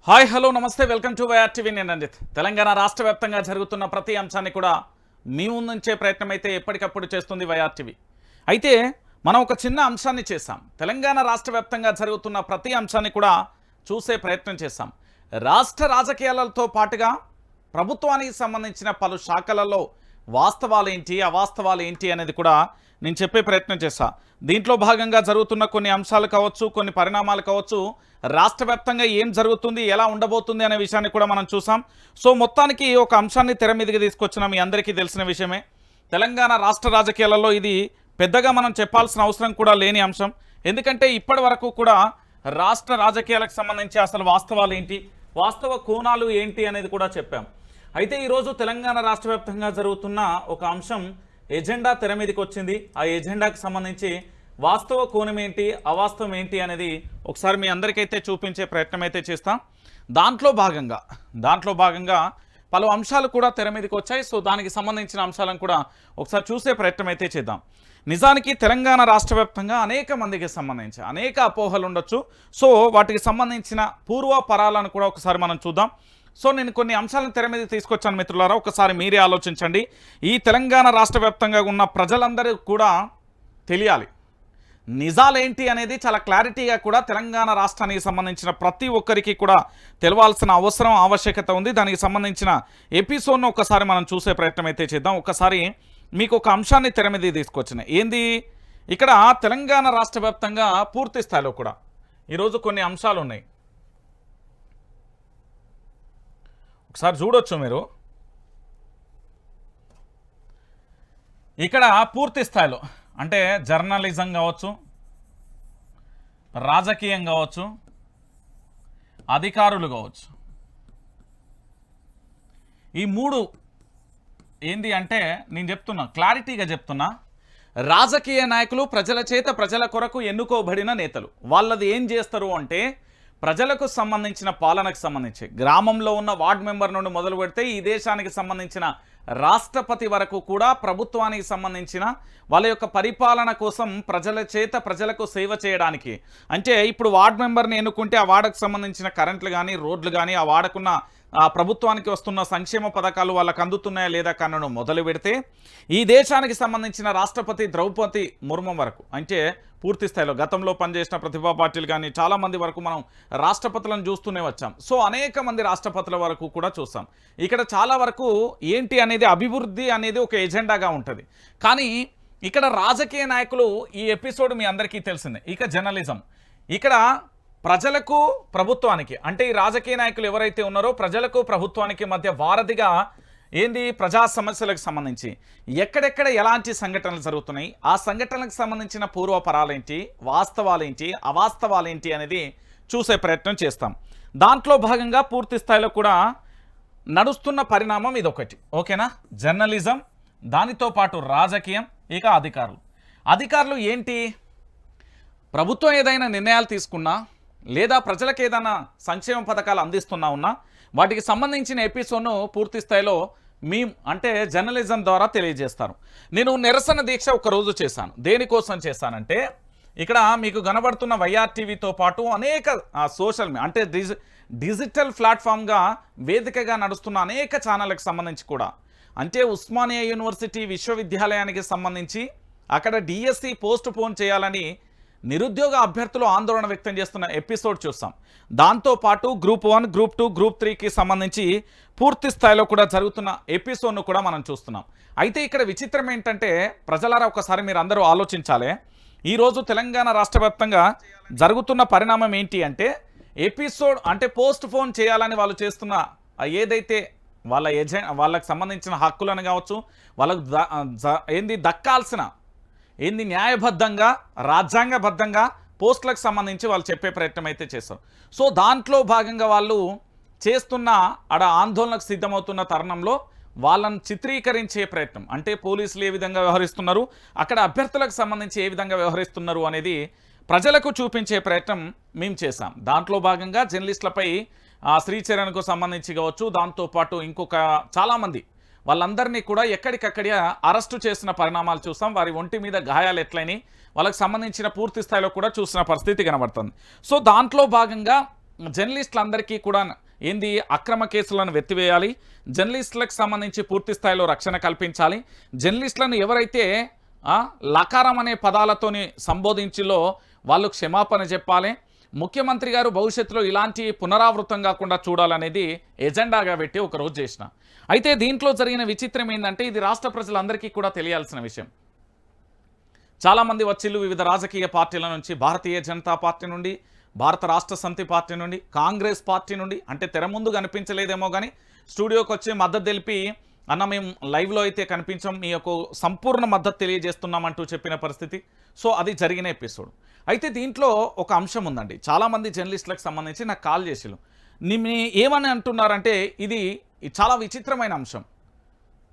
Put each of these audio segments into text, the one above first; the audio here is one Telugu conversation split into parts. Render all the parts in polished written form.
హాయ్ హలో నమస్తే వెల్కమ్ టు వైఆర్ టీవీ. నేను రంజిత్. తెలంగాణ రాష్ట్ర వ్యాప్తంగా జరుగుతున్న ప్రతి అంశాన్ని కూడా మీ ముందుంచే ప్రయత్నం అయితే ఎప్పటికప్పుడు చేస్తుంది వైఆర్ టీవీ. అయితే మనం ఒక చిన్న అంశాన్ని చేశాం. తెలంగాణ రాష్ట్ర వ్యాప్తంగా జరుగుతున్న ప్రతి అంశాన్ని కూడా చూసే ప్రయత్నం చేశాం. రాష్ట్ర రాజకీయాలతో పాటుగా ప్రభుత్వానికి సంబంధించిన పలు శాఖలలో వాస్తవాలు ఏంటి, అవాస్తవాలు ఏంటి అనేది కూడా నేను చెప్పే ప్రయత్నం చేశా. దీంట్లో భాగంగా జరుగుతున్న కొన్ని అంశాలు కావచ్చు, కొన్ని పరిణామాలు కావచ్చు, రాష్ట్ర వ్యాప్తంగా ఏం జరుగుతుంది, ఎలా ఉండబోతుంది అనే విషయాన్ని కూడా మనం చూసాం. సో మొత్తానికి ఒక అంశాన్ని తెర మీదకి తీసుకొచ్చిన మీ అందరికీ తెలిసిన విషయమే. తెలంగాణ రాష్ట్ర రాజకీయాలలో ఇది పెద్దగా మనం చెప్పాల్సిన అవసరం కూడా లేని అంశం. ఎందుకంటే ఇప్పటి వరకు కూడా రాష్ట్ర రాజకీయాలకు సంబంధించి అసలు వాస్తవాలు ఏంటి, వాస్తవ కోణాలు ఏంటి అనేది కూడా చెప్పాం. అయితే ఈరోజు తెలంగాణ రాష్ట్ర వ్యాప్తంగా జరుగుతున్న ఒక అంశం ఎజెండా తెర మీదకి వచ్చింది. ఆ ఎజెండాకి సంబంధించి వాస్తవ కోణం ఏంటి, అవాస్తవం ఏంటి అనేది ఒకసారి మీ అందరికైతే చూపించే ప్రయత్నం అయితే చేస్తాం. దాంట్లో భాగంగా పలు అంశాలు కూడా తెర మీదకి వచ్చాయి. సో దానికి సంబంధించిన అంశాలను కూడా ఒకసారి చూసే ప్రయత్నం అయితే చేద్దాం. నిజానికి తెలంగాణ రాష్ట్ర వ్యాప్తంగా అనేక మందికి సంబంధించి అనేక అపోహలు ఉండొచ్చు. సో వాటికి సంబంధించిన పూర్వపరాలను కూడా ఒకసారి మనం చూద్దాం. సో నేను కొన్ని అంశాలను తెర మీద తీసుకొచ్చాను మిత్రులారా, ఒకసారి మీరే ఆలోచించండి. ఈ తెలంగాణ రాష్ట్ర వ్యాప్తంగా ఉన్న ప్రజలందరూ కూడా తెలియాలి నిజాలేంటి అనేది చాలా క్లారిటీగా కూడా తెలంగాణ రాష్ట్రానికి సంబంధించిన ప్రతి ఒక్కరికి కూడా తెలవాల్సిన అవసరం, ఆవశ్యకత ఉంది. దానికి సంబంధించిన ఎపిసోడ్ను ఒకసారి మనం చూసే ప్రయత్నం అయితే చేద్దాం. ఒకసారి మీకు ఒక అంశాన్ని తెర మీద తీసుకొచ్చిన ఏంది, ఇక్కడ తెలంగాణ రాష్ట్ర వ్యాప్తంగా పూర్తి స్థాయిలో కూడా ఈరోజు కొన్ని అంశాలు ఉన్నాయి. ఒకసారి చూడొచ్చు మీరు. ఇక్కడ పూర్తి స్థాయిలో అంటే జర్నలిజం కావచ్చు, రాజకీయం కావచ్చు, అధికారులు కావచ్చు, ఈ మూడు ఏంది అంటే నేను చెప్తున్నా, క్లారిటీగా చెప్తున్నా, రాజకీయ నాయకులు ప్రజల చేత ప్రజల కొరకు ఎన్నుకోబడిన నేతలు. వాళ్ళది ఏం చేస్తారు అంటే ప్రజలకు సంబంధించిన పాలనకు సంబంధించి గ్రామంలో ఉన్న వార్డు మెంబర్ నుండి మొదలు పెడితే ఈ దేశానికి సంబంధించిన రాష్ట్రపతి వరకు కూడా ప్రభుత్వానికి సంబంధించిన వాళ్ళ యొక్క పరిపాలన కోసం ప్రజల చేత ప్రజలకు సేవ చేయడానికి, అంటే ఇప్పుడు వార్డు మెంబర్ని ఎన్నుకుంటే ఆ వార్డుకు సంబంధించిన కరెంట్లు కానీ, రోడ్లు కానీ, ఆ వాడకున్న ప్రభుత్వానికి వస్తున్న సంక్షేమ పథకాలు వాళ్ళకు అందుతున్నాయా లేదా కన్నను మొదలు పెడితే ఈ దేశానికి సంబంధించిన రాష్ట్రపతి ద్రౌపది ముర్ము వరకు, అంటే పూర్తి స్థాయిలో గతంలో పనిచేసిన ప్రతిభా పాటిల్ కానీ చాలామంది వరకు మనం రాష్ట్రపతులను చూస్తూనే వచ్చాం. సో అనేక మంది రాష్ట్రపతుల వరకు కూడా చూసాం. ఇక్కడ చాలా వరకు ఏంటి అనేది అభివృద్ధి అనేది ఒక ఎజెండాగా ఉంటుంది. కానీ ఇక్కడ రాజకీయ నాయకులు, ఈ ఎపిసోడ్ మీ అందరికీ తెలిసిందే. ఇక జర్నలిజం, ఇక్కడ ప్రజలకు ప్రభుత్వానికి, అంటే ఈ రాజకీయ నాయకులు ఎవరైతే ఉన్నారో ప్రజలకు ప్రభుత్వానికి మధ్య వారధిగా ఏంది, ప్రజా సమస్యలకు సంబంధించి ఎక్కడెక్కడ ఎలాంటి సంఘటనలు జరుగుతున్నాయి, ఆ సంఘటనలకు సంబంధించిన పూర్వపరాలేంటి, వాస్తవాలేంటి, అవాస్తవాలేంటి అనేది చూసే ప్రయత్నం చేస్తాం. దాంట్లో భాగంగా పూర్తి స్థాయిలో కూడా నడుస్తున్న పరిణామం ఇదొకటి. ఓకేనా, జర్నలిజం, దానితో పాటు రాజకీయం, ఇక అధికారులు ఏంటి, ప్రభుత్వం ఏదైనా నిర్ణయాలు తీసుకున్నా లేదా ప్రజలకు ఏదైనా సంక్షేమ పథకాలు అందిస్తున్నా ఉన్నా వాటికి సంబంధించిన ఎపిసోడ్ను పూర్తి స్థాయిలో అంటే జర్నలిజం ద్వారా తెలియజేస్తారు. నేను నిరసన దీక్ష ఒకరోజు చేశాను. దేనికోసం చేశానంటే ఇక్కడ మీకు కనబడుతున్న వైఆర్ టీవీతో పాటు అనేక సోషల్ అంటే డిజిటల్ ప్లాట్ఫామ్గా వేదికగా నడుస్తున్న అనేక ఛానళ్ళకి సంబంధించి కూడా, అంటే ఉస్మానియా యూనివర్సిటీ విశ్వవిద్యాలయానికి సంబంధించి అక్కడ డిఎస్సి పోస్ట్ పోన్ చేయాలని నిరుద్యోగ అభ్యర్థులు ఆందోళన వ్యక్తం చేస్తున్న ఎపిసోడ్ చూస్తాం. దాంతోపాటు గ్రూప్ 1, గ్రూప్ 2, గ్రూప్ 3కి సంబంధించి పూర్తి స్థాయిలో కూడా జరుగుతున్న ఎపిసోడ్ను కూడా మనం చూస్తున్నాం. అయితే ఇక్కడ విచిత్రం ఏంటంటే ప్రజలారా ఒకసారి మీరు అందరూ ఆలోచించాలి. ఈరోజు తెలంగాణ రాష్ట్ర వ్యాప్తంగా జరుగుతున్న పరిణామం ఏంటి అంటే ఎపిసోడ్ అంటే పోస్ట్ పోన్ చేయాలని వాళ్ళు చేస్తున్న ఏదైతే వాళ్ళకి సంబంధించిన హక్కులను కావచ్చు, వాళ్ళకు దక్కాల్సిన న్యాయబద్ధంగా రాజ్యాంగబద్ధంగా పోస్టులకు సంబంధించి వాళ్ళు చెప్పే ప్రయత్నం అయితే చేస్తారు. సో దాంట్లో భాగంగా వాళ్ళు చేస్తున్న ఆందోళనకు సిద్ధమవుతున్న తరుణంలో వాళ్ళను చిత్రీకరించే ప్రయత్నం, అంటే పోలీసులు ఏ విధంగా వ్యవహరిస్తున్నారు, అక్కడ అభ్యర్థులకు సంబంధించి ఏ విధంగా వ్యవహరిస్తున్నారు అనేది ప్రజలకు చూపించే ప్రయత్నం మేము చేశాం. దాంట్లో భాగంగా జర్నలిస్టులపై శ్రీచరణ్కు సంబంధించి కావచ్చు, దాంతోపాటు ఇంకొక చాలామంది వాళ్ళందరినీ కూడా ఎక్కడికక్కడే అరెస్టు చేసిన పరిణామాలు చూసాం. వారి ఒంటి మీద గాయాలు ఎట్లయినాయి వాళ్ళకి సంబంధించిన పూర్తి స్థాయిలో కూడా చూసిన పరిస్థితి కనబడుతుంది. సో దాంట్లో భాగంగా జర్నలిస్టులందరికీ కూడా ఏంది అక్రమ కేసులను వెత్తివేయాలి, జర్నలిస్టులకు సంబంధించి పూర్తి స్థాయిలో రక్షణ కల్పించాలి, జర్నలిస్టులను ఎవరైతే లకారం అనే పదాలతోని సంబోధించిలో వాళ్ళు క్షమాపణ చెప్పాలి, ముఖ్యమంత్రి గారు భవిష్యత్తులో ఇలాంటి పునరావృతం కాకుండా చూడాలనేది ఎజెండాగా పెట్టి ఒకరోజు చేసిన. అయితే దీంట్లో జరిగిన విచిత్రం ఏంటంటే ఇది రాష్ట్ర ప్రజలందరికీ కూడా తెలియాల్సిన విషయం. చాలామంది వచ్చిళ్ళు వివిధ రాజకీయ పార్టీల నుంచి, భారతీయ జనతా పార్టీ నుండి, భారత రాష్ట్ర సమితి పార్టీ నుండి, కాంగ్రెస్ పార్టీ నుండి, అంటే తెర ముందు కనిపించలేదేమో కానీ స్టూడియోకి వచ్చి మద్దతు తెలిపి అన్న మేము లైవ్లో అయితే కనిపించాం, మీ యొక్క సంపూర్ణ మద్దతు తెలియజేస్తున్నామంటూ చెప్పిన పరిస్థితి. సో అది జరిగిన ఎపిసోడ్. అయితే దీంట్లో ఒక అంశం ఉందండి. చాలామంది జర్నలిస్టులకు సంబంధించి నాకు కాల్ చేసిళ్ళు. ఏమని అంటున్నారంటే ఇది చాలా విచిత్రమైన అంశం.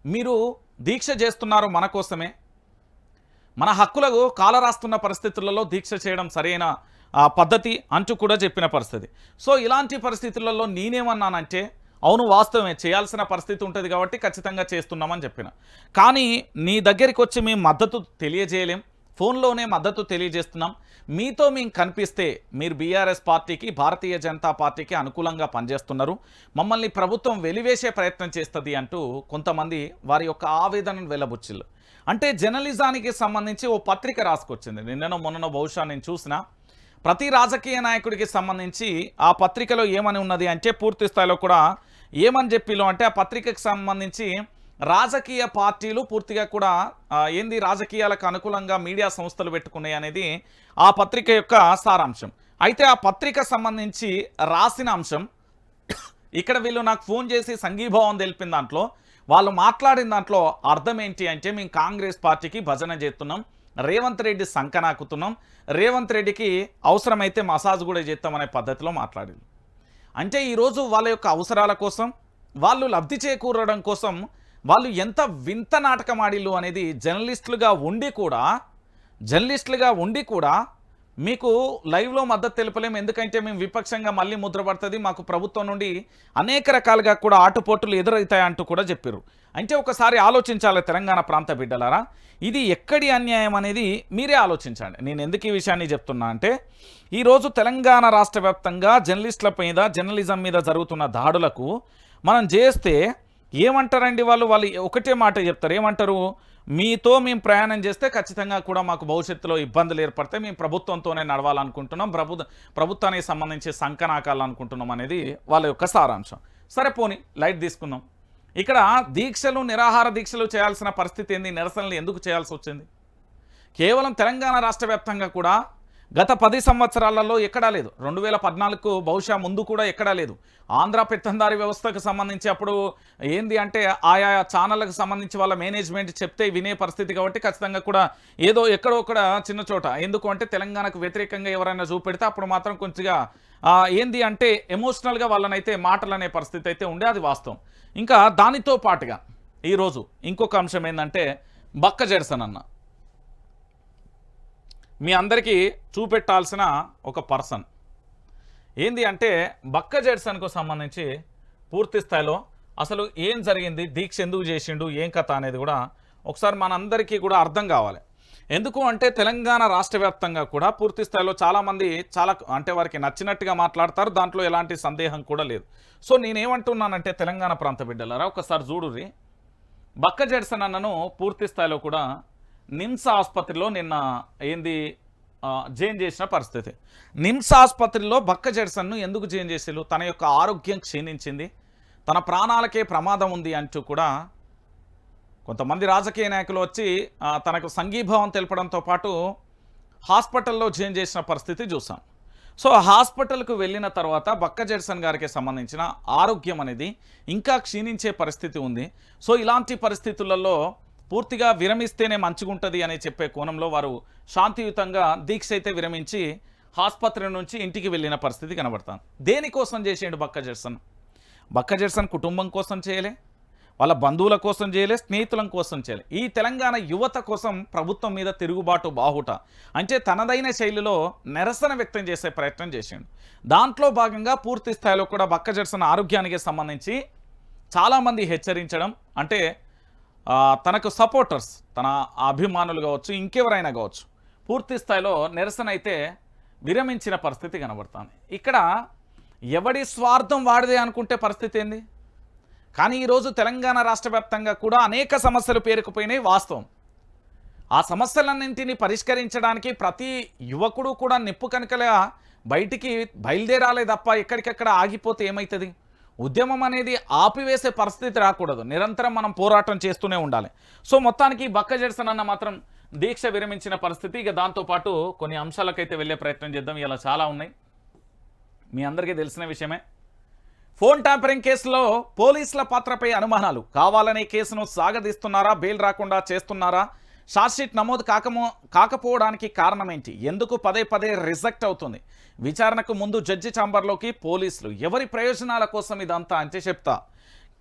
మీరు దీక్ష చేస్తున్నారు మన కోసమే, మన హక్కులకు కాలరాస్తున్న పరిస్థితులలో దీక్ష చేయడం సరైన పద్ధతి అంటూ కూడా చెప్పిన పరిస్థితి. సో ఇలాంటి పరిస్థితులలో నేనేమన్నానంటే అవును వాస్తవమే, చేయాల్సిన పరిస్థితి ఉంటుంది కాబట్టి ఖచ్చితంగా చేస్తున్నామని చెప్పిన. కానీ నీ దగ్గరికి వచ్చి మేము మద్దతు తెలియజేయలేం, ఫోన్లోనే మద్దతు తెలియజేస్తున్నాం, మీతో మేము కనిపిస్తే మీరు బీఆర్ఎస్ పార్టీకి, భారతీయ జనతా పార్టీకి అనుకూలంగా పనిచేస్తున్నారు, మమ్మల్ని ప్రభుత్వం వెలివేసే ప్రయత్నం చేస్తుంది అంటూ కొంతమంది వారి యొక్క ఆవేదనను వెల్లబుచ్చిళ్ళు. అంటే జర్నలిజానికి సంబంధించి ఓ పత్రిక రాసుకొచ్చింది. నిన్ననో మొన్ననో బహుశా నేను చూసిన. ప్రతి రాజకీయ నాయకుడికి సంబంధించి ఆ పత్రికలో ఏమని ఉన్నది అంటే పూర్తి స్థాయిలో కూడా ఏమని చెప్పిలో అంటే ఆ పత్రికకు సంబంధించి రాజకీయ పార్టీలు పూర్తిగా కూడా ఏంది రాజకీయాలకు అనుకూలంగా మీడియా సంస్థలు పెట్టుకున్నాయి అనేది ఆ పత్రిక యొక్క సారాంశం. అయితే ఆ పత్రిక సంబంధించి రాసిన అంశం ఇక్కడ వీళ్ళు నాకు ఫోన్ చేసి సంఘీభావం తెలిపిన దాంట్లో వాళ్ళు మాట్లాడిన దాంట్లో అర్థం ఏంటి అంటే మేము కాంగ్రెస్ పార్టీకి భజన చేస్తున్నాం, రేవంత్ రెడ్డి సంకనాకుతున్నాం, రేవంత్ రెడ్డికి అవసరమైతే మసాజ్ కూడా చేస్తామనే పద్ధతిలో మాట్లాడింది. అంటే ఈరోజు వాళ్ళ యొక్క అవసరాల కోసం, వాళ్ళు లబ్ధి చేకూరడం కోసం వాళ్ళు ఎంత వింత నాటకం ఆడిల్లు అనేది జర్నలిస్టులుగా ఉండి కూడా మీకు లైవ్లో మద్దతు తెలపలేము, ఎందుకంటే మేము విపక్షంగా మళ్ళీ ముద్ర పడుతుంది, మాకు ప్రభుత్వం నుండి అనేక రకాలుగా కూడా ఆటుపోటులు ఎదురవుతాయంటూ కూడా చెప్పారు. అంటే ఒకసారి ఆలోచించాలి తెలంగాణ ప్రాంత బిడ్డలారా, ఇది ఎక్కడి అన్యాయం అనేది మీరే ఆలోచించండి. నేను ఎందుకు ఈ విషయాన్ని చెప్తున్నా అంటే ఈరోజు తెలంగాణ రాష్ట్ర వ్యాప్తంగా జర్నలిస్టుల మీద, జర్నలిజం మీద జరుగుతున్న దాడులకు మనం చేస్తే ఏమంటారండి వాళ్ళు ఒకటే మాట చెప్తారు. ఏమంటారు? మీతో మేము ప్రయాణం చేస్తే ఖచ్చితంగా కూడా మాకు భవిష్యత్తులో ఇబ్బందులు ఏర్పడతాయి, మేము ప్రభుత్వంతోనే నడవాలనుకుంటున్నాం, ప్రభుత్వానికి సంబంధించి సంకనాకాలనుకుంటున్నాం అనేది వాళ్ళ యొక్క సారాంశం. సరే పోనీ లైట్ తీసుకుందాం. ఇక్కడ దీక్షలు, నిరాహార దీక్షలు చేయాల్సిన పరిస్థితి ఏంది, నిరసనలు ఎందుకు చేయాల్సి వచ్చింది? కేవలం తెలంగాణ రాష్ట్ర వ్యాప్తంగా కూడా గత 10 సంవత్సరాలలో ఎక్కడా లేదు, 2014కు బహుశా ముందు కూడా ఎక్కడా లేదు. ఆంధ్ర పెత్తందారి వ్యవస్థకు సంబంధించి అప్పుడు ఏంది అంటే ఆయా ఛానళ్ళకు సంబంధించి వాళ్ళ మేనేజ్మెంట్ చెప్తే వినే పరిస్థితి కాబట్టి ఖచ్చితంగా కూడా ఏదో ఎక్కడో ఒక చిన్న చోట, ఎందుకు అంటే తెలంగాణకు వ్యతిరేకంగా ఎవరైనా చూపెడితే అప్పుడు మాత్రం కొంచెంగా ఏంది అంటే ఎమోషనల్గా వాళ్ళనైతే మాటలు అనే పరిస్థితి అయితే ఉండే, అది వాస్తవం. ఇంకా దానితో పాటుగా ఈరోజు ఇంకొక అంశం ఏంటంటే బక్క జెర్సన్ అన్న మీ అందరికీ చూపెట్టాల్సిన ఒక పర్సన్ ఏంది అంటే బక్క జెర్సన్కు సంబంధించి పూర్తి స్థాయిలో అసలు ఏం జరిగింది, దీక్ష ఎందుకు చేసిండు, ఏం కథ అనేది కూడా ఒకసారి మనందరికీ కూడా అర్థం కావాలి. ఎందుకు అంటే తెలంగాణ రాష్ట్ర వ్యాప్తంగా కూడా పూర్తి స్థాయిలో చాలామంది అంటే వారికి నచ్చినట్టుగా మాట్లాడతారు, దాంట్లో ఎలాంటి సందేహం కూడా లేదు. సో నేనేమంటున్నానంటే తెలంగాణ ప్రాంత బిడ్డలారా ఒకసారి చూడుర్రి, బక్క జెర్సన్ అన్నను పూర్తి స్థాయిలో కూడా నిమ్స్ ఆసుపత్రిలో నిన్న జాయిన్ చేసిన పరిస్థితి. నిమ్స్ ఆసుపత్రిలో బక్క జెర్సన్ను ఎందుకు జాయిన్ చేసేలు? తన యొక్క ఆరోగ్యం క్షీణించింది, తన ప్రాణాలకే ప్రమాదం ఉంది అంటూ కూడా కొంతమంది రాజకీయ నాయకులు వచ్చి తనకు సంఘీభావం తెలపడంతో పాటు హాస్పిటల్లో జాయిన్ చేసిన పరిస్థితి చూసాం. సో హాస్పిటల్కు వెళ్ళిన తర్వాత బక్క జెర్సన్ గారికి సంబంధించిన ఆరోగ్యం అనేది ఇంకా క్షీణించే పరిస్థితి ఉంది. సో ఇలాంటి పరిస్థితులలో పూర్తిగా విరమిస్తేనే మంచిగుంటుంది అని చెప్పే కోణంలో వారు శాంతియుతంగా దీక్ష అయితే విరమించి ఆసుపత్రి నుంచి ఇంటికి వెళ్ళిన పరిస్థితి కనబడుతుంది. దేనికోసం చేసేయండి బక్క జెర్సన్? బక్క జెర్సన్ కుటుంబం కోసం చేయలే, వాళ్ళ బంధువుల కోసం చేయలే, స్నేహితుల కోసం చేయలే, ఈ తెలంగాణ యువత కోసం ప్రభుత్వం మీద తిరుగుబాటు బాహుట అంటే తనదైన శైలిలో నిరసన వ్యక్తం చేసే ప్రయత్నం చేసిండు. దాంట్లో భాగంగా పూర్తి స్థాయిలో కూడా బక్క జెర్సన్ ఆరోగ్యానికి సంబంధించి చాలామంది హెచ్చరించడం, అంటే తనకు సపోర్టర్స్, తన అభిమానులు కావచ్చు, ఇంకెవరైనా కావచ్చు, పూర్తి స్థాయిలో నిరసన అయితే విరమించిన పరిస్థితి కనబడుతుంది. ఇక్కడ ఎవడి స్వార్థం వాడిదే అనుకుంటే పరిస్థితి ఏంది? కానీ ఈరోజు తెలంగాణ రాష్ట్ర వ్యాప్తంగా కూడా అనేక సమస్యలు పేరుకుపోయినాయి వాస్తవం. ఆ సమస్యలన్నింటినీ పరిష్కరించడానికి ప్రతి యువకుడు కూడా నిప్పు కనుకలా బయటికి బయలుదేరాలే తప్ప ఎక్కడికెక్కడ ఆగిపోతే ఏమవుతుంది? ఉద్యమం అనేది ఆపివేసే పరిస్థితి రాకూడదు. నిరంతరం మనం పోరాటం చేస్తూనే ఉండాలి. సో మొత్తానికి బక్క జెర్సన్ అన్న మాత్రం దీక్ష విరమించిన పరిస్థితి. ఇక దాంతోపాటు కొన్ని అంశాలకైతే వెళ్ళే ప్రయత్నం చేద్దాం. ఇలా చాలా ఉన్నాయి, మీ అందరికీ తెలిసిన విషయమే. ఫోన్ ట్యాంపరింగ్ కేసులో పోలీసుల పాత్రపై అనుమానాలు. కావాలనే కేసును సాగదీస్తున్నారా? బెయిల్ రాకుండా చేస్తున్నారా? షార్ట్షీట్ నమోదు కాకపోవడానికి కారణమేంటి? ఎందుకు పదే పదే రిజెక్ట్ అవుతుంది? విచారణకు ముందు జడ్జి ఛాంబర్లోకి పోలీసులు. ఎవరి ప్రయోజనాల కోసం ఇదంతా అంటే చెప్తా.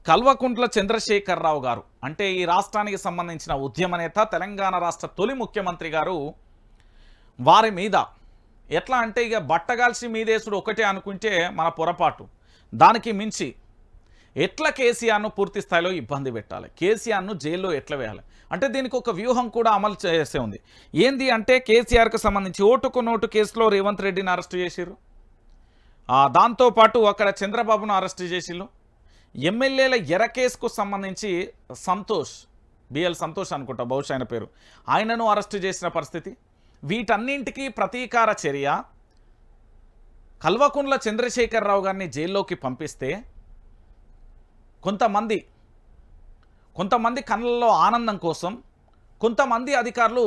కల్వకుంట్ల చంద్రశేఖరరావు గారు అంటే ఈ రాష్ట్రానికి సంబంధించిన ఉద్యమ నేత, తెలంగాణ రాష్ట్ర తొలి ముఖ్యమంత్రి గారు. వారి మీద ఎట్లా అంటే ఇక బట్టగాల్సి మీదేసుడు ఒకటే అనుకుంటే మన పొరపాటు. దానికి మించి ఎట్లా కేసీఆర్ను పూర్తి స్థాయిలో ఇబ్బంది పెట్టాలి, కేసీఆర్ను జైల్లో ఎట్లా వేయాలి అంటే దీనికి ఒక వ్యూహం కూడా అమలు చేసే ఉంది. ఏంది అంటే కేసీఆర్కు సంబంధించి ఓటుకు నోటు కేసులో రేవంత్ రెడ్డిని అరెస్టు చేసిర్రు. దాంతోపాటు అక్కడ చంద్రబాబును అరెస్టు చేసిర్రు. ఎమ్మెల్యేల ఎర కేసుకు సంబంధించి సంతోష్, బిఎల్ సంతోష్ అనుకుంటా బహుశా ఆయన పేరు, ఆయనను అరెస్టు చేసిన పరిస్థితి. వీటన్నింటికీ ప్రతీకార చర్య కల్వకుంట్ల చంద్రశేఖరరావు గారిని జైల్లోకి పంపిస్తే కొంతమంది కళ్ళల్లో ఆనందం కోసం కొంతమంది అధికారులు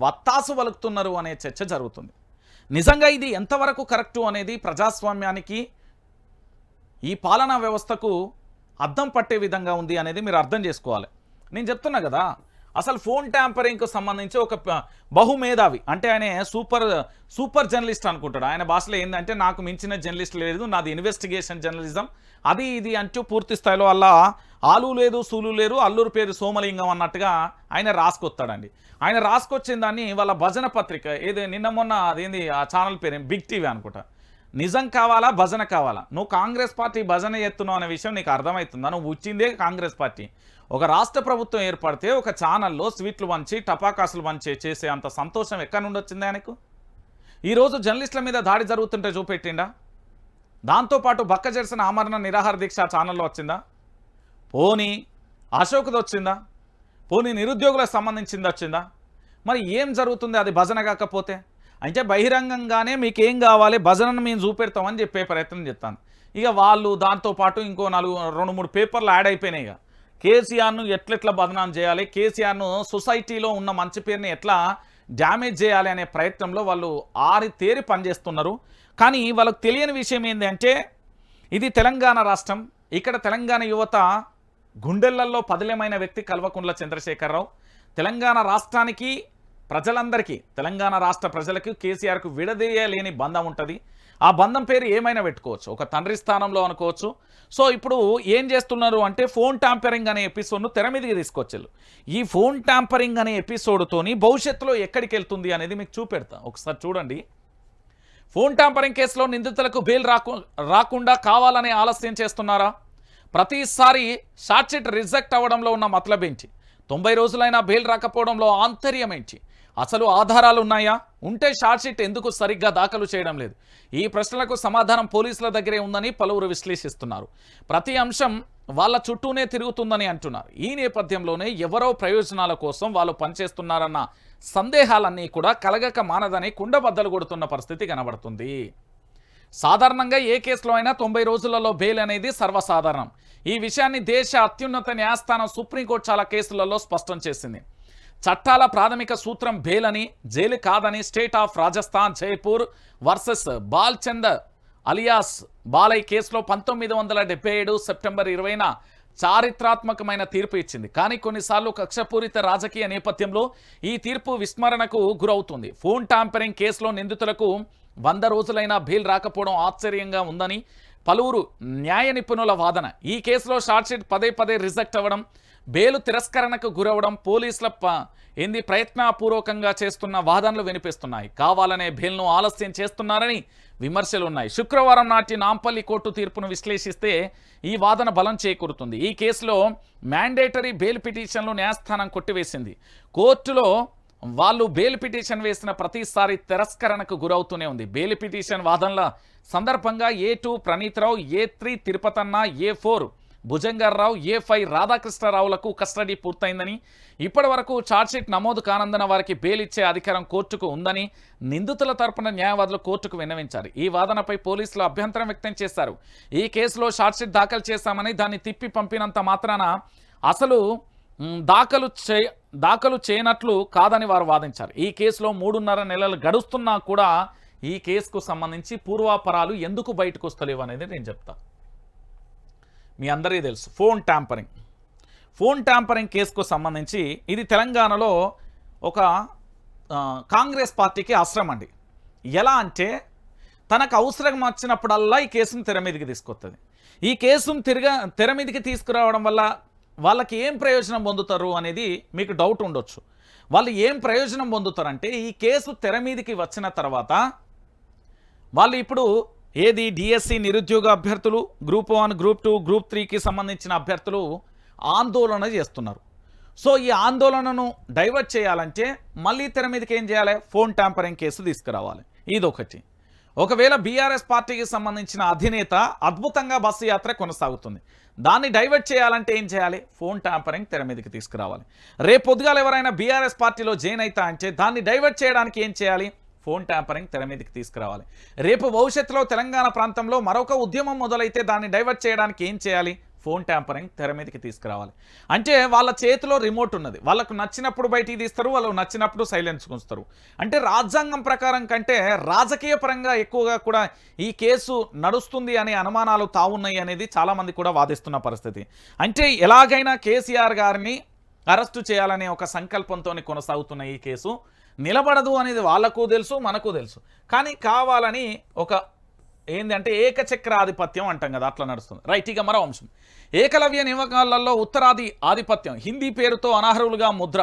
వత్తాసు వలుకుతున్నారు అనే చర్చ జరుగుతుంది. నిజంగా ఇది ఎంతవరకు కరెక్టు అనేది ప్రజాస్వామ్యానికి, ఈ పాలనా వ్యవస్థకు అద్దం పట్టే విధంగా ఉంది అనేది మీరు అర్థం చేసుకోవాలి. నేను చెప్తున్నా కదా, అసలు ఫోన్ ట్యాంపరింగ్కు సంబంధించి ఒక బహుమేధావి అంటే ఆయన సూపర్ జర్నలిస్ట్ అనుకుంటాడు. ఆయన భాషలో ఏంటంటే నాకు మించిన జర్నలిస్ట్ లేదు, నాది ఇన్వెస్టిగేషన్ జర్నలిజం, అది ఇది అంటూ పూర్తి స్థాయిలో అలా ఆలు లేదు సూలు లేరు, అల్లూరు పేరు సోమలింగం అన్నట్టుగా ఆయన రాసుకొస్తాడండి. ఆయన రాసుకొచ్చిన దాన్ని వాళ్ళ భజన పత్రిక ఏదో నిన్న మొన్న అదేంది ఆ ఛానల్ పేరు బిగ్ టీవీ అనుకుంటా, నిజం కావాలా భజన కావాలా, నువ్వు కాంగ్రెస్ పార్టీ భజన చేస్తున్నావు అనే విషయం నీకు అర్థమవుతుందా? నువ్వు వచ్చిందే కాంగ్రెస్ పార్టీ. ఒక రాష్ట్ర ప్రభుత్వం ఏర్పడితే ఒక ఛానల్లో స్వీట్లు వంచి టపాకాసులు వంచి చేసే అంత సంతోషం ఎక్కడి నుండి వచ్చింది ఆయనకు? ఈరోజు జర్నలిస్టుల మీద దాడి జరుగుతుంటే చూపెట్టిండా? దాంతోపాటు బక్క జెర్సన్ ఆమరణ నిరాహార దీక్ష ఛానల్లో వచ్చిందా? పోనీ అశోక్ది వచ్చిందా? పోనీ నిరుద్యోగులకు సంబంధించింది వచ్చిందా? మరి ఏం జరుగుతుంది అది భజన కాకపోతే? అంటే బహిరంగంగానే మీకేం కావాలి భజనను మేము చూపెడతామని చెప్పే ప్రయత్నం చేస్తాను. ఇక వాళ్ళు దాంతోపాటు ఇంకో 2-3 పేపర్లు యాడ్ అయిపోయినాయి. ఇక కేసీఆర్ను ఎట్లెట్లా బదనాం చేయాలి, కేసీఆర్ను సొసైటీలో ఉన్న మంచి పేరుని ఎట్లా డ్యామేజ్ చేయాలి అనే ప్రయత్నంలో వాళ్ళు ఆరితేరి పనిచేస్తున్నారు. కానీ వాళ్ళకు తెలియని విషయం ఏంటంటే ఇది తెలంగాణ రాష్ట్రం. ఇక్కడ తెలంగాణ యువత గుండెళ్లలో పదిలమైన వ్యక్తి కల్వకుంట్ల చంద్రశేఖరరావు. తెలంగాణ రాష్ట్రానికి ప్రజలందరికీ, తెలంగాణ రాష్ట్ర ప్రజలకు కేసీఆర్కు విడదీయలేని బంధం ఉంటుంది. ఆ బంధం పేరు ఏమైనా పెట్టుకోవచ్చు, ఒక తండ్రి స్థానంలో అనుకోవచ్చు. సో ఇప్పుడు ఏం చేస్తున్నారు అంటే ఫోన్ ట్యాంపరింగ్ అనే ఎపిసోడ్ను తెర మీదకి తీసుకొచ్చారు. ఈ ఫోన్ ట్యాంపరింగ్ అనే ఎపిసోడ్తోని భవిష్యత్తులో ఎక్కడికి వెళ్తుంది అనేది మీకు చూపెడతా. ఒకసారి చూడండి. ఫోన్ ట్యాంపరింగ్ కేసులో నిందితులకు బెయిల్ రాకుండా కావాలనే ఆలస్యం చేస్తున్నారా? ప్రతిసారి షార్ట్షీట్ రిజెక్ట్ అవ్వడంలో ఉన్న మతలబేంటి? 90 రోజులైనా బెయిల్ రాకపోవడంలో ఆంతర్యం ఏంటి? అసలు ఆధారాలు ఉన్నాయా? ఉంటే షార్ట్షీట్ ఎందుకు సరిగ్గా దాఖలు చేయడం లేదు? ఈ ప్రశ్నలకు సమాధానం పోలీసుల దగ్గరే ఉందని పలువురు విశ్లేషిస్తున్నారు. ప్రతి అంశం వాళ్ళ చుట్టూనే తిరుగుతుందని అంటున్నారు. ఈ నేపథ్యంలోనే ఎవరో ప్రయోజనాల కోసం వాళ్ళు పనిచేస్తున్నారన్న సందేహాలన్నీ కూడా కలగక మానదని కుండబద్దలు కొడుతున్న పరిస్థితి కనబడుతుంది. సాధారణంగా ఏ కేసులో అయినా 90 రోజులలో బెయిల్ అనేది సర్వసాధారణం. ఈ విషయాన్ని దేశ అత్యున్నత న్యాయస్థానం సుప్రీంకోర్టు చాలా కేసులలో స్పష్టం చేసింది. చట్టాల ప్రాథమిక సూత్రం బెయిల్ అని, జైలు కాదని state of Rajasthan Jaipur versus Balchand alias Balay కేసులో 1977 సెప్టెంబర్ 20న చారిత్రాత్మకమైన తీర్పు ఇచ్చింది. కానీ కొన్నిసార్లు కక్షపూరిత రాజకీయ నేపథ్యంలో ఈ తీర్పు విస్మరణకు గురవుతుంది. ఫోన్ ట్యాంపరింగ్ కేసులో నిందితులకు 100 రోజులైనా బెయిల్ రాకపోవడం ఆశ్చర్యంగా ఉందని పలువురు న్యాయ నిపుణుల వాదన. ఈ కేసులో షార్ట్షీట్ పదే రిజెక్ట్ అవ్వడం, బెయిల్ తిరస్కరణకు గురవడం పోలీసుల ప్రయత్నపూర్వకంగా చేస్తున్న వాదనలు వినిపిస్తున్నాయి. కావాలనే బెయిల్ను ఆలస్యం చేస్తున్నారని విమర్శలు ఉన్నాయి. శుక్రవారం నాటి నాంపల్లి కోర్టు తీర్పును విశ్లేషిస్తే ఈ వాదన బలం చేకూరుతుంది. ఈ కేసులో మ్యాండేటరీ బెయిల్ పిటిషన్లు న్యాయస్థానం కొట్టివేసింది. కోర్టులో వాళ్ళు బెయిల్ పిటిషన్ వేసిన ప్రతిసారి తిరస్కరణకు గురవుతూనే ఉంది. బెయిల్ పిటిషన్ వాదనల సందర్భంగా A2 Praneeth Rao, A3 Tirupatanna, A4 Bhujanga Rao, A5 రాధాకృష్ణరావులకు కస్టడీ పూర్తయిందని, ఇప్పటి వరకు ఛార్జ్షీట్ నమోదు కానందున వారికి బెయిల్ ఇచ్చే అధికారం కోర్టుకు ఉందని నిందితుల తరపున న్యాయవాదులు కోర్టుకు విన్నవించారు. ఈ వాదనపై పోలీసులు అభ్యంతరం వ్యక్తం చేశారు. ఈ కేసులో ఛార్జ్షీట్ దాఖలు చేశామని దాన్ని తిప్పి పంపినంత మాత్రాన అసలు దాఖలు చేయనట్లు కాదని వారు వాదించారు. ఈ కేసులో 3.5 నెలలు గడుస్తున్నా కూడా ఈ కేసుకు సంబంధించి పూర్వాపరాలు ఎందుకు బయటకు వస్తలేవు అనేది నేను చెప్తా. మీ అందరికీ తెలుసు ఫోన్ ట్యాంపరింగ్ కేసుకు సంబంధించి ఇది తెలంగాణలో ఒక కాంగ్రెస్ పార్టీకి అవసరం అండి. ఎలా అంటే తనకు అవసరం వచ్చినప్పుడల్లా ఈ కేసును తెర మీదకి తీసుకొస్తుంది. ఈ కేసును తెర మీదకి తీసుకురావడం వల్ల వాళ్ళకి ఏం ప్రయోజనం పొందుతారు అనేది మీకు డౌట్ ఉండొచ్చు. వాళ్ళు ఏం ప్రయోజనం పొందుతారంటే ఈ కేసు తెర మీదకి వచ్చిన తర్వాత వాళ్ళు ఇప్పుడు ఏది డిఎస్సి నిరుద్యోగ అభ్యర్థులు గ్రూప్ 1, గ్రూప్ 2, గ్రూప్ 3కి సంబంధించిన అభ్యర్థులు ఆందోళన చేస్తున్నారు. సో ఈ ఆందోళనను డైవర్ట్ చేయాలంటే మళ్ళీ తెర మీదకి ఏం చేయాలి? ఫోన్ ట్యాంపరింగ్ కేసు తీసుకురావాలి. ఇదొకటి. ఒకవేళ బీఆర్ఎస్ పార్టీకి సంబంధించిన అధినేత అద్భుతంగా బస్సు యాత్ర కొనసాగుతుంది, దాన్ని డైవర్ట్ చేయాలంటే ఏం చేయాలి? ఫోన్ ట్యాంపరింగ్ తెర మీదకి తీసుకురావాలి. రేపు పొద్దుగాల ఎవరైనా బీఆర్ఎస్ పార్టీలో జాయిన్ అవుతా అంటే దాన్ని డైవర్ట్ చేయడానికి ఏం చేయాలి? ఫోన్ ట్యాంపరింగ్ తెర మీదకి తీసుకురావాలి. రేపు భవిష్యత్తులో తెలంగాణ ప్రాంతంలో మరొక ఉద్యమం మొదలైతే దాన్ని డైవర్ట్ చేయడానికి ఏం చేయాలి? ఫోన్ ట్యాంపరింగ్ తెర మీదకి తీసుకురావాలి. అంటే వాళ్ళ చేతిలో రిమోట్ ఉన్నది, వాళ్ళకు నచ్చినప్పుడు బయటికి తీస్తారు, వాళ్ళకు నచ్చినప్పుడు సైలెన్స్ ఉంచుతారు. అంటే రాజ్యాంగం ప్రకారం కంటే రాజకీయ పరంగా ఎక్కువగా కూడా ఈ కేసు నడుస్తుంది అనే అనుమానాలు తావున్నాయి అనేది చాలామంది కూడా వాదిస్తున్న పరిస్థితి. అంటే ఎలాగైనా కేసీఆర్ గారిని అరెస్టు చేయాలనే ఒక సంకల్పంతో కొనసాగుతున్న ఈ కేసు నిలబడదు అనేది వాళ్ళకు తెలుసు, మనకు తెలుసు. కానీ కావాలని ఒక ఏంటంటే ఏకచక్ర ఆధిపత్యం అంటాం కదా, అట్లా నడుస్తుంది. రైట్. ఇక మరో అంశం, ఏకలవ్య నియామకాలలో ఉత్తరాది ఆధిపత్యం, హిందీ పేరుతో అనర్హులుగా ముద్ర,